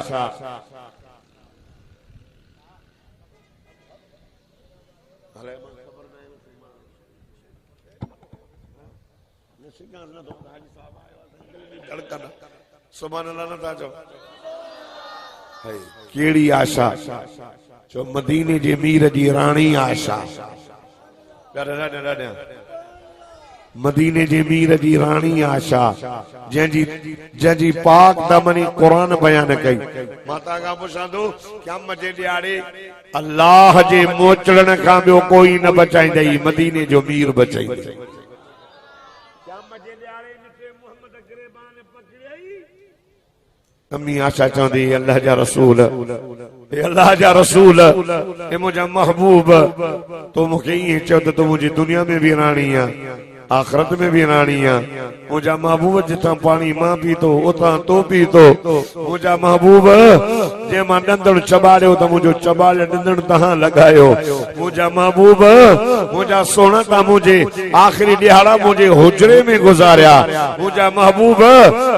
सुभान अल्लाह न था चओ कहिड़ी आशा चो मदीने जे मीर जी राणी आशा मदीने जे मीर जी रानी आशा जंहिंजी पाक दमनी कुरान बयान कई। माता का पुछांदो क़यामत जे ॾियारे अल्लाह जे मोचड़न खां ॿियो कोई न बचाईंदई, मदीने जो मीर बचाईंदई। अम्मी आशा चवंदी अल्लाह जा रसूल, अल्लाह जा रसूल, ए मुंहिंजा महबूब, तो मूंखे ईअं चयो त तूं मुंहिंजी दुनिया में बि राणी आ, आखिरत में भी रानी आ। मुझा महबूब जिथा पानी मां पीतो उता तो पीतो। मुझा महबूब जे मां डंदड़ चबाड़ियो त मुझो चबाड़े डंदड़ तहां लगायो। मुझा महबूब मुझा सोना ता मुझे आखिरी दिहाड़ा मुझे हुजरे में गुजारिया। मुझा महबूब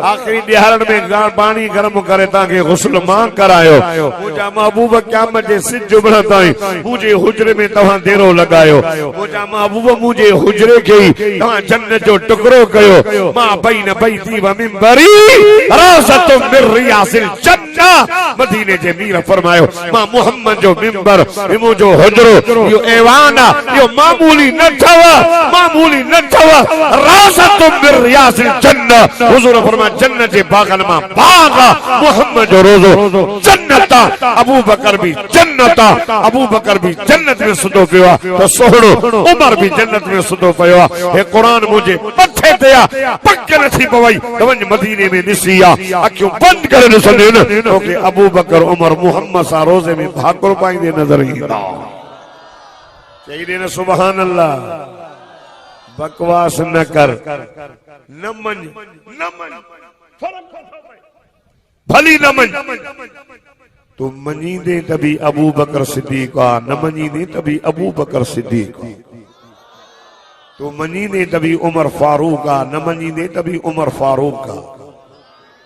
आखिरी दिहाड़न में पानी गरम करे ताके गुस्ल मां करायो। मुझा महबूब क़यामत जे सिज उभरण ताईं मुझे हुजरे में तहां देरो लगायो। मुझा महबूब मुझे हुजरे के तहां जन्नत जो टुकड़ो कयो। मां बैन बैती व मिंबरी राज़तुम मिन रियासिल जन्नह। मदीने जे मीर फरमायो मां मोहम्मद जो मिंबर मुंहिंजो हुजरो यो ऐवान यो मामूली न थव, मामूली न थव। राज़तुम मिन रियासिल जन्नह। हुजूर फरमाया जन्नत जे बागन मां बाग मोहम्मद जो रोज़ो जन्नत। अबू बकर भी जन्नत, अबू बकर भी जन्नत में सुतो पियो आ त सोहणो उमर भी जन्नत में सुतो पियो आ। हे कुरान मुझे मथे ते आ पक नथी पवई त वञ मदीने में ॾिसी आ, अखियूं बंद करे ॾिसंदे न तोखे अबू बकर उमर मोहम्मद सां रोज़े में भाकुर पाईंदे नज़र ईंदा। चई दे न सुभान अल्लाह। बकवास न कर, न मञ, न मञ, भली न मञ। तू मञींदे त बि अबू बकर सिद्दीक़ आ, न मञींदे त बि अबू बकर सिद्दीक़ आ। तू मञींदे त बि उमर फारूक आ, न मञींदे त बि उमर फारूक आ।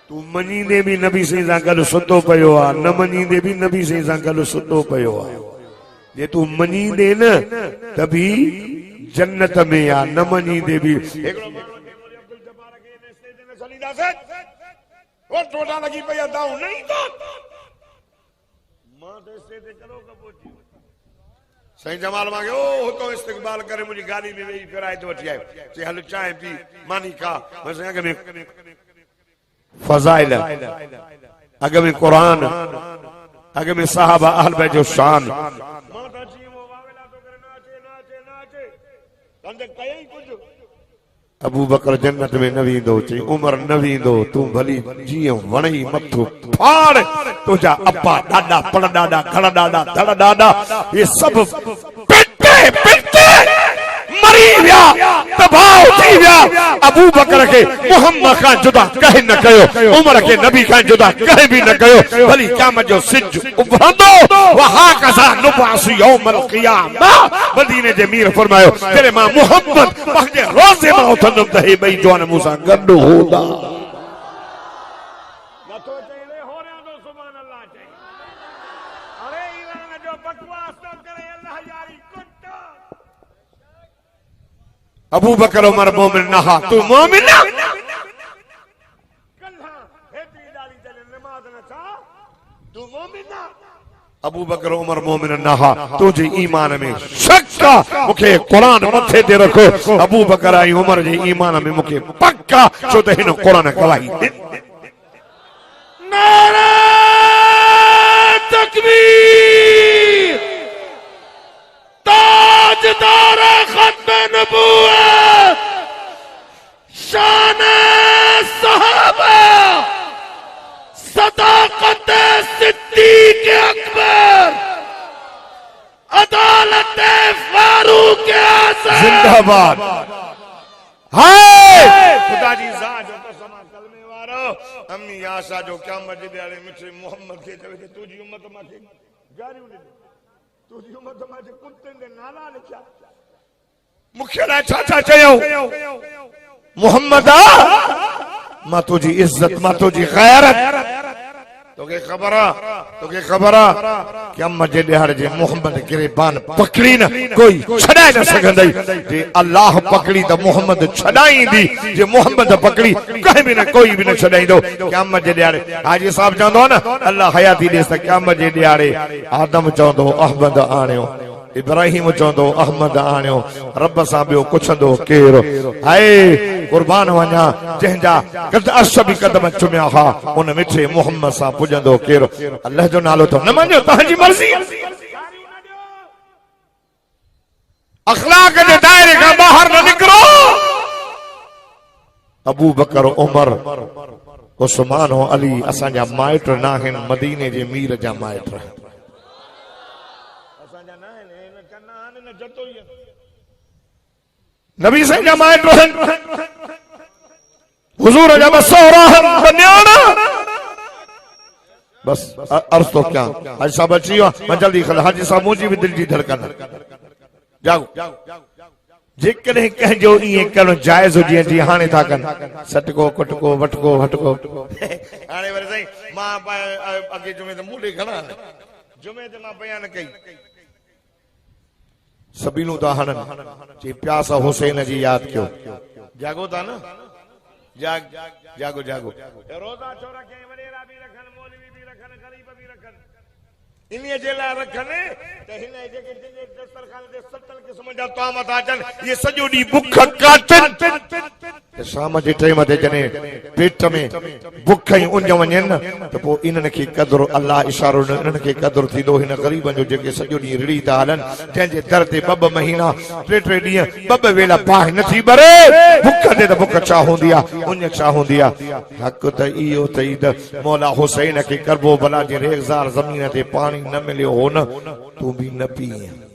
तू मञींदे भी नबी साईं सां गॾु सुतो पियो आ, न मञींदे भी नबी साईं सां गॾु सुतो पियो आ। जे तू मञींदे न त बि जन्नत में आ, न मञींदे भी लगी पई आ दाऊ नहीं तो मां तो इससे ते करो कबोची सही जमाल मांगे ओ तो इस्तकबाल करे मुझे गाड़ी में वेही फिराए तो वठी आयो। चे हल चाय पी मानी खा। मैं संग में फजाइल, अग में कुरान, अग में साहबा अहल बैत जो शान। अबू बकर जन्नत में न वेंदो, चई उमर न वेंदो। तू भली जीअं वणई मथो फाड़। तुझा अब्बा ॾाॾा पड़ ॾाॾा घड़ ॾाॾा धड़ ॾाॾा ये सब पिटे पिटे मरी विया, तबाह थी विया। अबू बकर के मोहम्मद खां जुदा कहे न कयो, उमर के नबी खां जुदा कहे भी न कयो। भली क़यामत जो सिज उभरंदो वहा कसा नुबास यौमल क़ियामा। मदीने जे मीर फरमायो तेरे मां मोहम्मद पंहिंजे रोज़े मां उथंदुमि त हे ॿई जवान मूंसां गॾु हूंदा। अबू बकर उमर मोमिन नहा, तू मोमिन ना तू मोमिन ना। अबू बकर उमर मोमिन नहा, तुझे ईमान में शक्का मुखे कुरान मथे ते रखो। अबू बकर आई उमर जे ईमान में मुखे पक्का छो त हिन कुरान गवाही ॾिनी। नारा तकबीर। ताजदार खत्म नबूवत शान सहाबा सदाकत सिद्दीक अकबर अदालत फारूक आज़म जिंदाबाद। हाय खुदा जी ज़ात जो कसम कलमे वारो अम्मी आशा जो क़यामत जे ॾियारे मिठे मोहम्मद के चवे त तुजी उम्मत मांखे गारियूं ॾिनी, तुजी उम्मत मांखे कुत्तनि दे नाला लिखिया। मूंखे लाइ छा छा चयो मोहम्मद आ मां तुझी इज्जत मां तुझी गैरत तोखे ख़बर आ, तोखे ख़बर आ क़यामत जे ॾियारे जे मोहम्मद गिरबान पकड़ी न कोई छॾाए न सघंदई। जे अल्लाह पकड़ी त मोहम्मद छॾाईंदी, जे मोहम्मद पकड़ी कंहिं बि न कोई बि न छॾाईंदो। क़यामत जे ॾियारे हाजी साहब चवंदो न अल्लाह हयाती ॾेस त क़यामत जे ॾियारे आदम चवंदो अहमद आणियो, इब्राहिम चवंदो अहमद आणियो रब सां ॿियो पुछंदो केरु हाय कुर्बान वञा जंहिंजा कद अर्श बि कदम चुमिया हा उन मिठे मोहम्मद सां पुॼंदो केरु अल्लाह जो नालो तो न मञो तव्हांजी मर्ज़ी अखलाक जे दायरे खां ॿाहिरि न निकिरो अबू बकर उमर उस्मान अली असांजा माइट न आहिनि मदीने जे मीर जा माइट नबी साईं जा माइट हुजूर जा बसौरा बस अर्ज तो क्या हाजी साहब अची वियो मां जल्दी खल हाजी साहब मुंहिंजी बि दिलि जी धड़कन जागो जेकॾहिं कंहिंजो ईअं करणु जाइज़ हुजे जीअं हाणे था कनि सटको कुटको वटको हटको हाणे वरी साईं मां अॻे जुमे ते मूं ॾे खणा जुमे ते मां बयान कई सबीलूं था हणनि चई प्यास हुसैन जी यादि कयो जागो था न जागो जागो रोज़ा छो रखे वॾेरा बि रखनि मौलवी बि रखनि ग़रीब बि रखनि इन्हीअ जे लाइ रखनि त हिन जेके दस्तरखाने ते 70 क़िस्म जा ताम था अचनि इहे सॼो ॾींहुं बुख काटनि शाम जे टाइम ते जॾहिं पेट में बुख ऐं उञ वञनि न त पोइ इन्हनि खे क़दुरु अलाह इशारो इन्हनि खे क़दुरु थींदो हिन ग़रीबनि जो जेके सॼो ॾींहुं रिड़ी था हलनि जंहिंजे दर ते ॿ महीना 3 ॾींहं ॿ वेला बाहि नथी भरे बुख ते त बुख छा हूंदी आहे उञ छा हूंदी आहे हक़ त इहो अथई त मौला हुसैन खे करबो भला जे रेज़ार ज़मीन ते पाणी न मिलियो हो न तूं बि न पीअ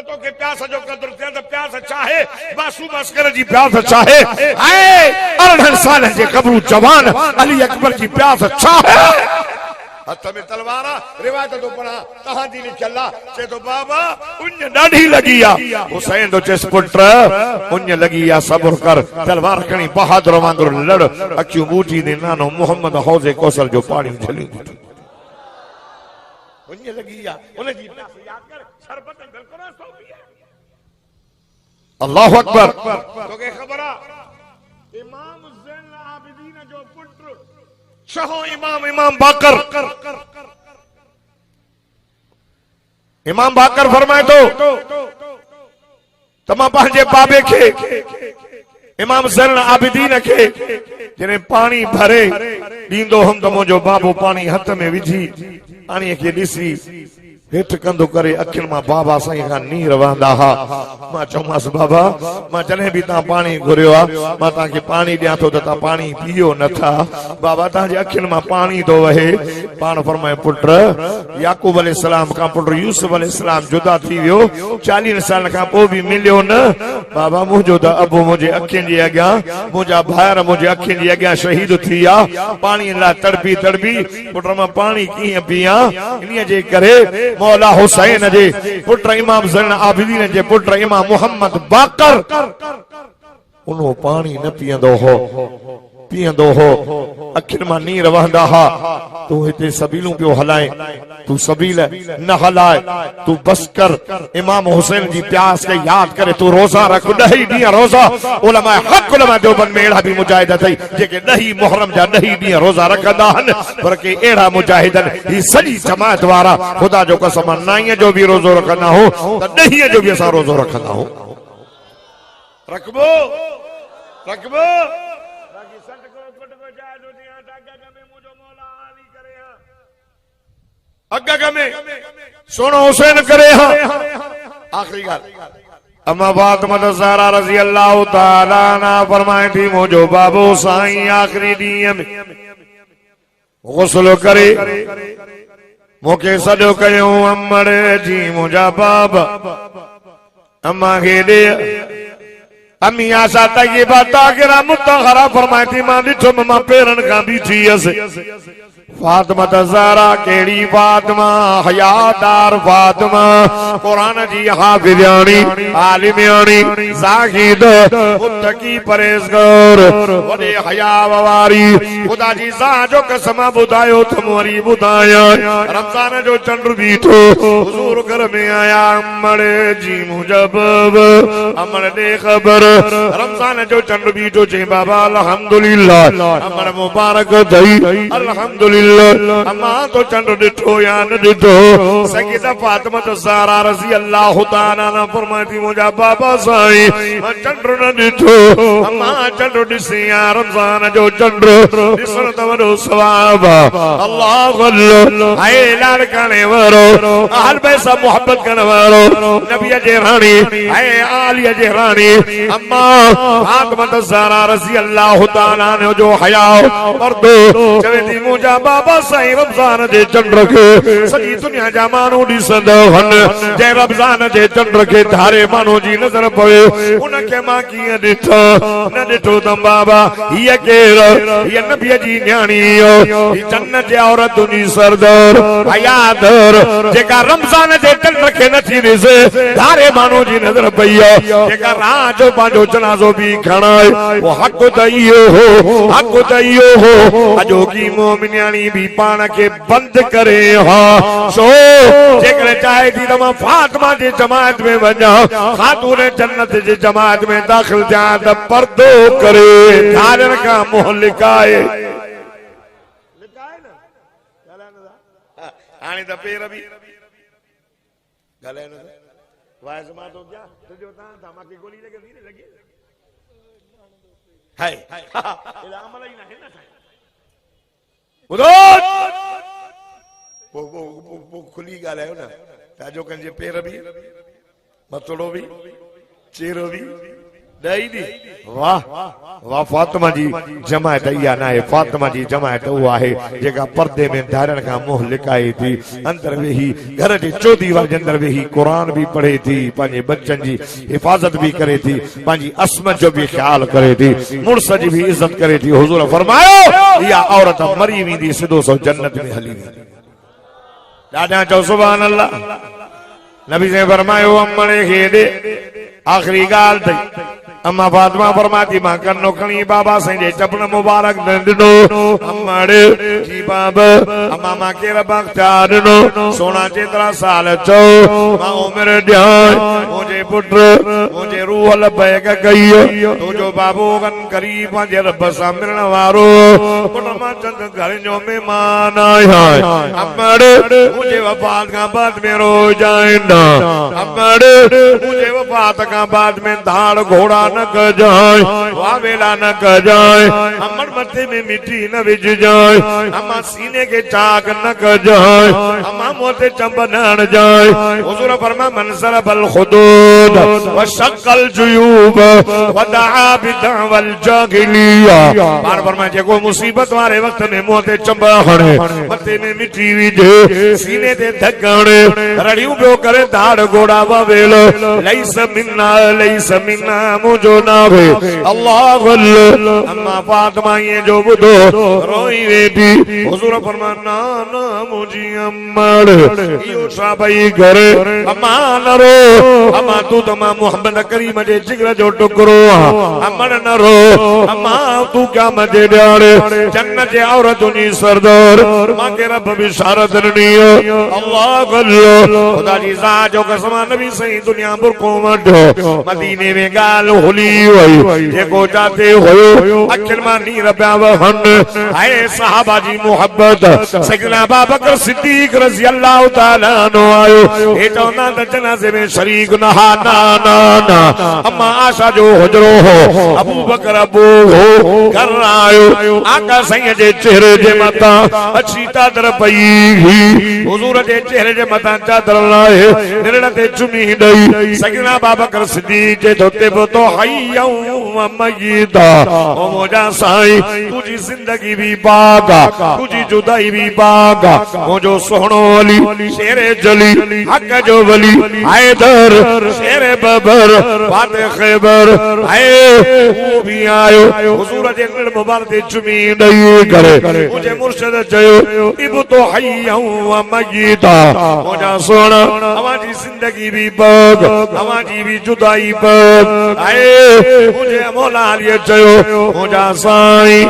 तोखे प्यास जो कदर थिए त प्यास चाहे बासू बस करे जी प्यास चाहे आए 18 साल जे कबरू जवान अली अकबर जी प्यास चाहे हथ में तलवार रिवायत तो पढ़ा तहां जी लिखियल चे तो बाबा उन ॾाढी लगी आ हुसैन तो चेस पुत्र उन लगी आ सब्र कर तलवार खणी बहादुर वांगुर लड़ अखियूं बूटी दे नानो मोहम्मद हौजे कौसर जो पानी झली उन लगी आ उन जी प्यास याद कर शरबत बिल्कुल अल्लाह अकबर तोखे खबर आ इमाम ज़ैनुल आबिदीन जो पुत्र शहो इमाम बाकर फरमाए तो तमा पंहिंजे बाबे खे इमाम ज़ैनुल आबिदीन खे जॾहिं पाणी भरे ॾींदो हुम त मुंहिंजो बाबो पाणी हथ में विझी पाणीअ खे ॾिसी हेठ कंदो करे अखियुनि मां बाबा साईं खां नीर वहंदा हा मां चौमांसि बाबा मां जॾहिं बि तव्हां पाणी घुरियो आहे मां तव्हांखे पाणी ॾियां थो त तव्हां पाणी पीओ नथा बाबा तव्हांजे अखियुनि मां पाणी थो वहे पाण फरमाए पुट याकूब अलैहिस्सलाम खां पुट यूसुफ अलैहिस्सलाम जुदा थी वियो 40 साल खां पोइ बि मिलियो न बाबा मुंहिंजो त अबू मुंहिंजे अखियुनि जे अॻियां मुंहिंजा भाइर मुंहिंजे अखियुनि जे अॻियां शहीद थी विया पाणीअ लाइ तड़पी पुट मां पाणी कीअं पीआं इन्हीअ जे करे मौला हुसैन जे पुत्र इमाम ज़ैनुल आबिदीन जे पुत्र इमाम मोहम्मद बाकर उनो पानी न पींदो हो अखियुनि मां नीर वहंदा हा तू हिते सबीलूं पियो हलाए तू सबील न हलाए तू बस कर इमाम हुसैन जी प्यास के याद करे तू रोजा रख 10 ॾींहं रोजा उलमा हक उलमा देवबंद में अहिड़ा बि मुजाहिद अथई जेके 10 मुहर्रम जा 10 ॾींहं रोजा रखंदा आहिनि पर के अहिड़ा मुजाहिदन ही सॼी जमात वारा खुदा जो कसम 9 जो बि रोज़ो रखंदा हो त 10 जो बि असां रोज़ो रखंदा हो रखबो अग्ग में सोनो हुसैन करे हां आखिरी गाल अम्मा फातिमा ज़हरा रज़ी अल्लाह ताला ना फरमाए थी मुझो बाबो साईं आखिरी ॾींहं में गुस्ल करे मूंखे सॾो कयो अमड़ जी मुंहिंजा बाबा अम्मा खे ॾे अम्मी आशा तय्यबा ताहिरा मुतहरा फरमाए थी मां ॾिठो मां पेरनि खां बीठी हुअसि फातिमा ज़हरा केड़ी फातिमा हयादार फातिमा कुरान जी हाफिज़ानी आलिमानी ज़ाहिद मुत्तकी परहेज़गार वडे हया वारी खुदा जी ज़ात जो कसम बुधायो त मोरी बुधाया रमजान जो चंड बीठो हुजूर घर में आया अमड़ जी मुजब अमड़ दे खबर रमजान जो चंड बीठो चे बाबा अल्हम्दुलिल्लाह अमर मुबारक दई अल्हम्दुलिल्लाह अम्मा तो चंड डिठो या न डिठो सकीदा फातिमा ज़हरा रज़ी अल्लाह ताला ना फरमाती मुझा बाबा साईं चंड न डिठो अम्मा चंड डिसी या रमजान जो चंड डिसण तवरो सवाब अल्लाह अल्लाह आए लाड़काने वारो अहल बैसा मोहब्बत करने वारो नबी जे रानी आए आलिया जे रानी अम्मा फातिमा ज़हरा रज़ी अल्लाह ताला ने जो हया पर्दो चवे थी मुझा बाबा साईं रमजान जे चंड के सॼी दुनिया जा माण्हू ॾिसंदा हन जे रमजान जे चंड के धारे माण्हू जी नज़र पवे उनखे मां कीअं ॾिठो न ॾिठो त बाबा हीअ केर हीअ नबीअ जी न्याणी ही जन्नत जी औरतुनि जी सरदार हयादर जेका रमजान जे चंड के नथी ॾिसे धारे माण्हू जी नज़र पई जेका राह जो पंहिंजो जनाज़ो बि खणाए वो हक़ त इहो हो हक़ त इहो हो अॼोकी मोमिनियाणी बि पाण खे बंदि करे हा छो जेकॾहिं चाहे थी त मां फातिमा जी जमात में वञा ख़ातून जन्नत जी जमात में दाख़िल थिया त पर्दो करे धारनि खां मुंहुं लिकाए हाणे त पेर बि ॻाल्हाए वाइस मां तो क्या तुझे तां धमाके गोली लगी है इला अमल ही ना है ना बुधो वो खुली ॻाल्हायो न ताजो कंहिंजे पेर बि मथड़ो बि चेहरो बि ॾही दी वाह वाह फातिमा जी जमायत इहा न आहे फातिमा जी जमायत उहा आहे जेका पर्दे में धारण खां मुंहुं लिकाए थी अंदर वेही घर जे चौदीवार जे अंदर वेही क़ुरान भी पढ़े थी पंहिंजे बच्चनि जी हिफ़ाज़त भी करे थी पंहिंजी अस्मत जो भी ख्याल करे थी मुड़स जी भी इज्जत करे थी हुज़ूर फरमायो इहा औरत मरी वेंदी सिधो सो जन्नत में हली वेंदी ॾाढा चओ सुभान अल्लाह नबी से फरमायो अम्मणे खे ॾे आख़िरी ॻाल्हि अथई अम्मा फातिमा फरमाती मां कन्नो खणी बाबा साईं जे चपण मुबारक ॾिनो अम्मड़ जी बाब अम्मा मां केर बख्तियार ॾिनो सोना जेतिरा साल चओ मां उमिरि ॾियां मुंहिंजे पुट मुंहिंजे रूह लबैक कई तुंहिंजो बाबू गन करीब पंहिंजे रब सां मिलण वारो पुट मां चंद घर जो महिमान आहियां अम्मड़ मुंहिंजे वफ़ात खां बाद में रोजाईंदा अम्मड़ मुंहिंजे वफ़ात खां बाद में धाड़ घोड़ा न कजाए वावेला न कजाए अमर मथे में मिट्टी न विझ जाए अम्मा सीने के चाक न कजाए अम्मा मोते चंब न हण जाए हुजूर फरमा मनसर बल खुदूद व शक्ल जुयूब वदआ बिदअवल जाहिलिया बार फरमा जेको मुसीबत वाले वक्त में मोते चंब हणे मथे में मिट्टी विझे सीने ते धकण रड़ियूं पियो करे धाड़ घोड़ा वावेल लैस मिन्ना मुझो ना वे अल्लाह अल्लाह अम्मा फातिमा ये जो बुधो रोई वेठी हुजूर फरमाना ना मुझी अम्मड़ इहो छा भई घर अम्मा न रो अम्मा तू तो मां मोहम्मद करीम जे जिगर जो टुकड़ो अम्मड़ न रो अम्मा तू क्या मजे ॾियारे जन्नत जे औरतुनि जी सरदार मां के रब बिशारत ॾिनी अल्लाह अल्लाह खुदा जी ज़ात जो कसम नबी सही दुनिया बुरको वठो मदीने में गाल होली वई जेको जाते होयो अखिल मां नीर पिया वहन हाय सहाबा जी मोहब्बत सैयदना अबू बकर सिद्दीक रज़ी अल्लाह ताला अन्हु आयो हे चवंदा त जनाज़े में शरीक न हा ना ना ना अम्मा आशा जो हुजरो हो अबू बकर अबू हो घर आयो आका साईं जे चेहरे जे मथा अच्छी चादर पई हुजूर जे चेहरे जे मथा चादर लाए निरड़ ते चुमी ॾेई सैयदना अबू बकर सिद्दीक जे धोते तो हय्या व मय्यता ओ मोजा साईं तुझी जिंदगी भी बागा तुझी जुदाई भी बागा मुझो सोहणो अली शेरे जली हक जो वली हैदर शेरे बबर फाते खैबर है वो भी आयो हुजूर जे निड़ मुबारक ते चुमी ॾेई करे मुझे मुर्शिद चयो इब तो हय्या व मय्यता मोजा सोहणा हमारी जिंदगी भी बाग हमारी भी जुदाई बाग मुझे मौला अली चयो मुझा साईं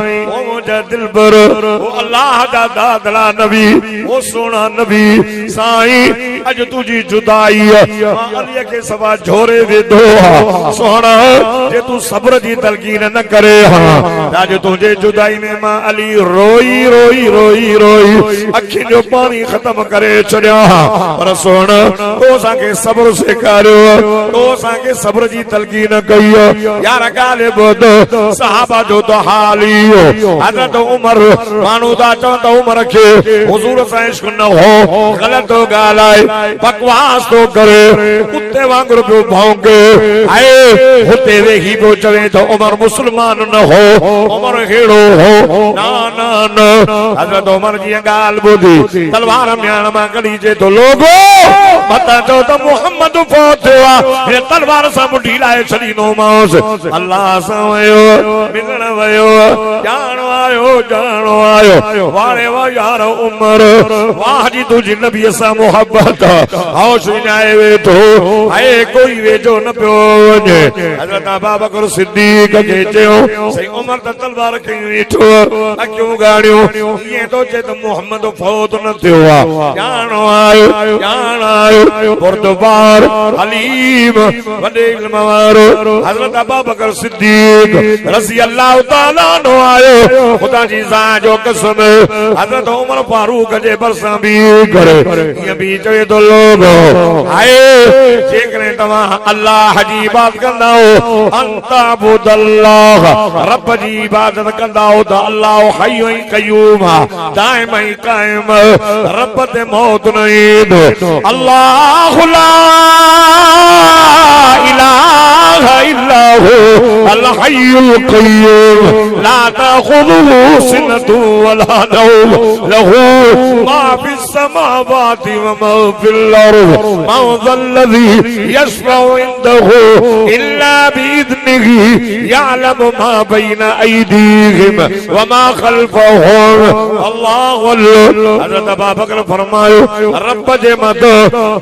जा दिलबर ओ अल्लाह दा दादला नबी ओ सोना नबी साईं अज तुझी जुदाई अली के सवा झोरे दे दो सोना जे तू सब्र जी तलकीन न करे अज तुझे जुदाई में मां अली रोई रोई रोई रोई अखी जो पानी खत्म करे छड़िया पर सोन तो साके सब्र सिखारियो तो साके सब्र जी तलकीन कई यार गाले बोद सहाबा जो तो हालियो हजरत उमर मानू दा चवंदा उमर के हुजूर सां इश्क न हो गलत गालाए बकवास तो करे कुत्ते वांगुर पियो भौंके आए हुते वेही पियो चवे तो उमर मुसलमान न हो उमर हेड़ो हो ना ना ना हजरत उमर जी गाल बुधी तलवार म्याण मां कड़ी जे तो लोगो मता जो तो मोहम्मद फौत हुआ ये तलवार सा मुठी लाए छड़ी नो मांस अल्लाह सा वयो मिलण वयो जानो आयो वारे वाह यार उमर वाह जी तुझी नबी सा मोहब्बत होश विनाए वे तो आए कोई वे जो न पियो वने हजरत अबू बकर सिद्दीक के चयो सही उमर त तलवार के वीठो अक्यों गाड़ियो ये तो जे तो मोहम्मद फौत न थियो जानो आयो बुरदबार हलीम वडे इल्म वारो हजरत अबू बकर सिद्दीक रज़ी अल्लाह तआला नो आयो खुदा जी सा जो कसम हजरत उमर फारूक जे बरसा भी करे ये भी चवे तो लोग आए जेकरे तवा अल्लाह जी बात कंदा हो अंता बुदल्लाह रब जी इबादत कंदा हो तो अल्लाह हय्यु कय्यूम दाइम कायम रब ते मौत नहीं दो अल्लाह ला इलाहा इल्ला हु अल हय्युल कय्यूम ला ताखुदुहु सिनतु वला नौम लहु मा फिस समावाति व मा फिल अर्द मा ज़ल्लज़ी यशफ़उ इंदहु इल्ला बिइज़्निही यअलमु मा बैना अयदीहिम व मा खल्फ़हुम अल्लाहु अल्लाह हज़रत अबू बकर फरमायो रब जे मत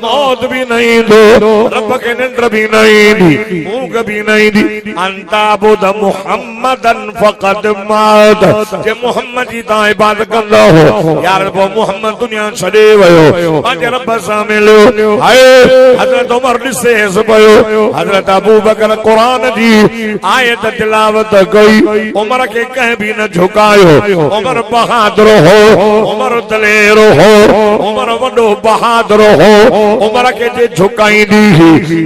मौत भी नहीं दो रब के निंद्र भी नहीं दी भूख भी नहीं दी अंता बुद मुहम्मदन फकद मात जे मोहम्मद जी ता इबादत कंदा हो यार वो मोहम्मद दुनिया छड़े वयो पंहिंजे रब सां मिलियो हाय हजरत उमर ॾिसे पयो हजरत अबू बकर कुरान जी आयत तिलावत कई उमर के कह भी न झुकायो उमर बहादुर हो उमर दलेर हो उमर वडो बहादुर हो उमर के जे झुकाईंदी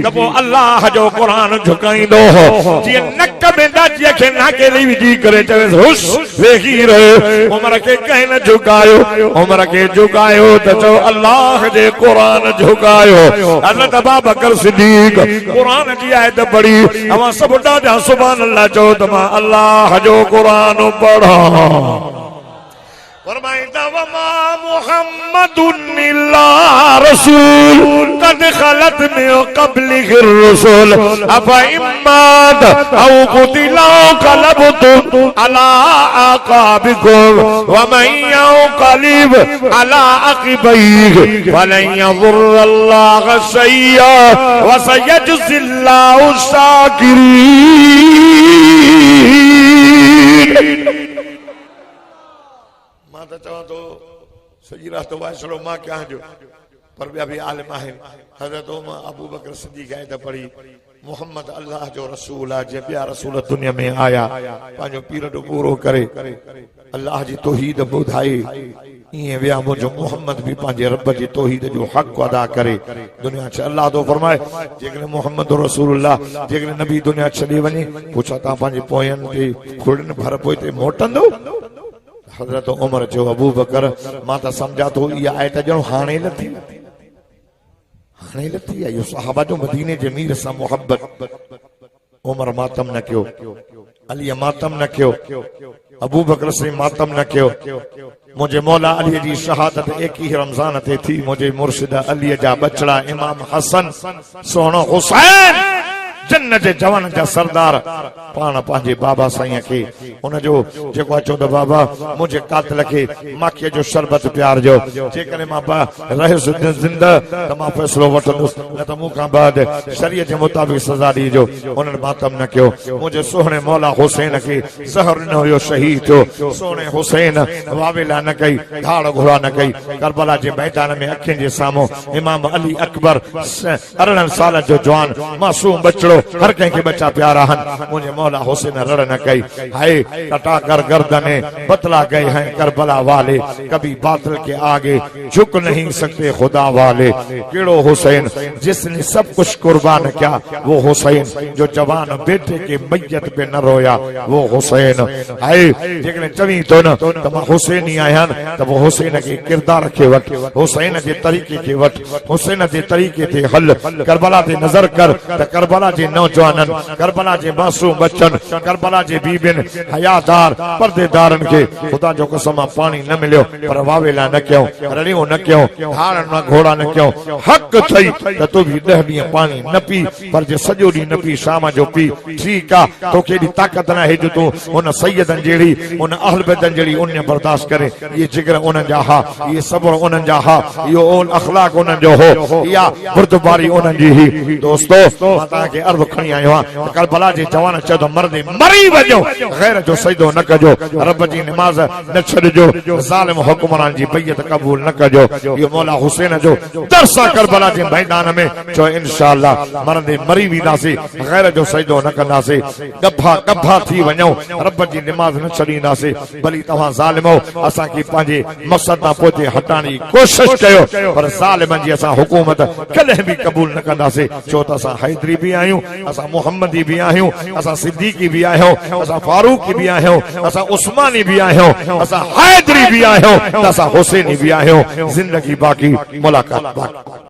त पोइ अल्लाह जो कुरान झुकाईंदो हो जी नक में दाजी के नाके ली विझी करे चवे हुश वेही रहे उमर के कह न झुकायो उमर के झुकायो त चो अल्लाह जे कुरान झुकायो हजरत अबू बकर सिद्दीक कुरान जी आयत पढ़ी अवा सब ॾाढा सुभान अल्लाह चो त मां अल्लाह जो कुरान पढ़ा फरमाइंदा वमा मुहम्मदुन इल्ला रसूल कद खलत मिन क़ब्लिहि रसूल अफा इम्मात औ कुतिला क़लबतुम अला अक़ाबिकुम व मन यंक़लिब अला अक़बैहि फलन यज़ुर्रल्लाह शय्या व सयजज़िल्लाहु शाकिरीन। तो सजी रास्तो वाए छड़ो मां क्या जो पर ॿिया बि आलिम आहिनि हज़रत अबू बकर सिद्दीक़ आयत पढ़ी मोहम्मद अल्लाह जो रसूल आहे जे ॿिया रसूल दुनिया में आया पंहिंजो पीरियड पूरो करे अल्लाह जी तौहीद ॿुधाई ईअं विया मुंहिंजो मोहम्मद भी पंहिंजे रब जी तौहीद जो हक़ अदा करे दुनिया छॾे अल्लाह तो फरमाए जेकॾहिं मोहम्मद रसूलुल्लाह जेकॾहिं नबी दुनिया छॾे वञे पुछा तव्हां पंहिंजे पोयनि ते खुड़नि भर पोइ ते मोटंदो हजरत उमर जो अबू बकर मां त समझा तो ये आयत ॼण हाणे लथी आहे इहो सहाबा जो मदीने जे मीर सां मोहब्बत उमर मातम न कयो अली मातम न कयो अबू बकर से मातम न कयो मुझे मौला अली जी शहादत एक ही रमजान ते थी मुझे मुर्शिद अली जा बचड़ा इमाम हसन सोनो हुसैन जन्नत जे जवान जा सरदार पाण पंहिंजे बाबा साईं खे उनजो जेको चो त बाबा मुझे कातिल खे माखीअ जो शरबत प्यार जो जेकॾहिं मां रहियुसि ज़िंदा त मां फ़ैसिलो वठंदुसि न त मूंखां बाद शरीयत जे मुताबिक़ सज़ा ॾिजो। उन्हनि मातम न कयो। मुंहिंजे सुहिणे मौला हुसैन खे ज़हर न हुयो शहीद थियो। सुहिणे हुसैन वावेला न कई धाड़ घोड़ा न कई। करबला जे मैदान में अखियुनि जे साम्हूं इमाम अली अकबर 18 साल जो जवान मासूम बचड़ो हर कंहिंखे बचा प्यारा आहिनि। मुंहिंजे मौला हुसैन रड़ न कई। हाय कटा कर गर्दने बतला गए हैं करबला वाले कभी बातिल के आगे झुक नहीं सकते खुदा वाले। केड़ो हुसैन जिसने सब कुछ कुर्बान किया वो हुसैन जो जवान बेटे के मैयत पे न रोया वो हुसैन। हाय जेकॾहिं चवी तो न त मां हुसैन ही आहियां त वो हुसैन के किरदार खे वठ हुसैन जे तरीक़े खे वठ हुसैन जे तरीक़े ते हल। करबला ते नज़र कर त करबला जे नौजवाननि करबला जे मासूम बच्चन करबला जे बीबिन हयादार पर्देदारनि खे खुदा जो कसम पानी न मिलियो पर वावेला न कयो रड़ियूं न कयो धाड़ न घोड़ा न कयो। हक़ थई त तू भी 10 ॾींहं पानी न पी पर जे सॼो ॾींहुं न पी शाम जो पी ठीकु आहे। तोखे एॾी ताक़त न आहे जो तूं उन सैयदनि जहिड़ी उन अहल बैतनि जहिड़ी उन बर्दाश्त करे। इहे जिगर उन्हनि जा हा इहे सब्र उन्हनि जा हा इहो अखलाक उन्हनि जो हो इहा बुर्दबारी उन्हनि जी ही। दोस्तो मां तव्हांखे अर्ज़ खणी आयो आहियां करबला जे जवान चयो त मर्दे मरी वञो गैर जो सजदो न कजो रब जी निमाज़ न छॾिजो ज़ालिम हुक्मरान जी बैयत क़बूल न कजो। इहो मौला हुसैन जो दर्स आहे करबला जे मैदान में। चो इंशाअल्लाह मरंदे मरी वेंदासीं गैर जो सजदो न कंदासीं गभा थी वञो रब जी निमाज़ न छॾींदासीं। भली तव्हां ज़ालिमो असांखे पंहिंजे मक़सद तां पोइ हटाइण जी कोशिश कयो पर ज़ालिमनि जी असां हुकूमत कॾहिं बि क़बूल न कंदासीं। छो त असां हैदरी बि आहियूं असां मुहम्मदी बि आहियूं असां सिद्दीकी बि आहियूं असां फारूकी बि आहियूं असां उस्मानी बि आहियूं असां हैदरी बि आहियूं असां हुसैनी बि आहियूं। ज़िंदगी बाक़ी मुलाक़ात बाक़ी।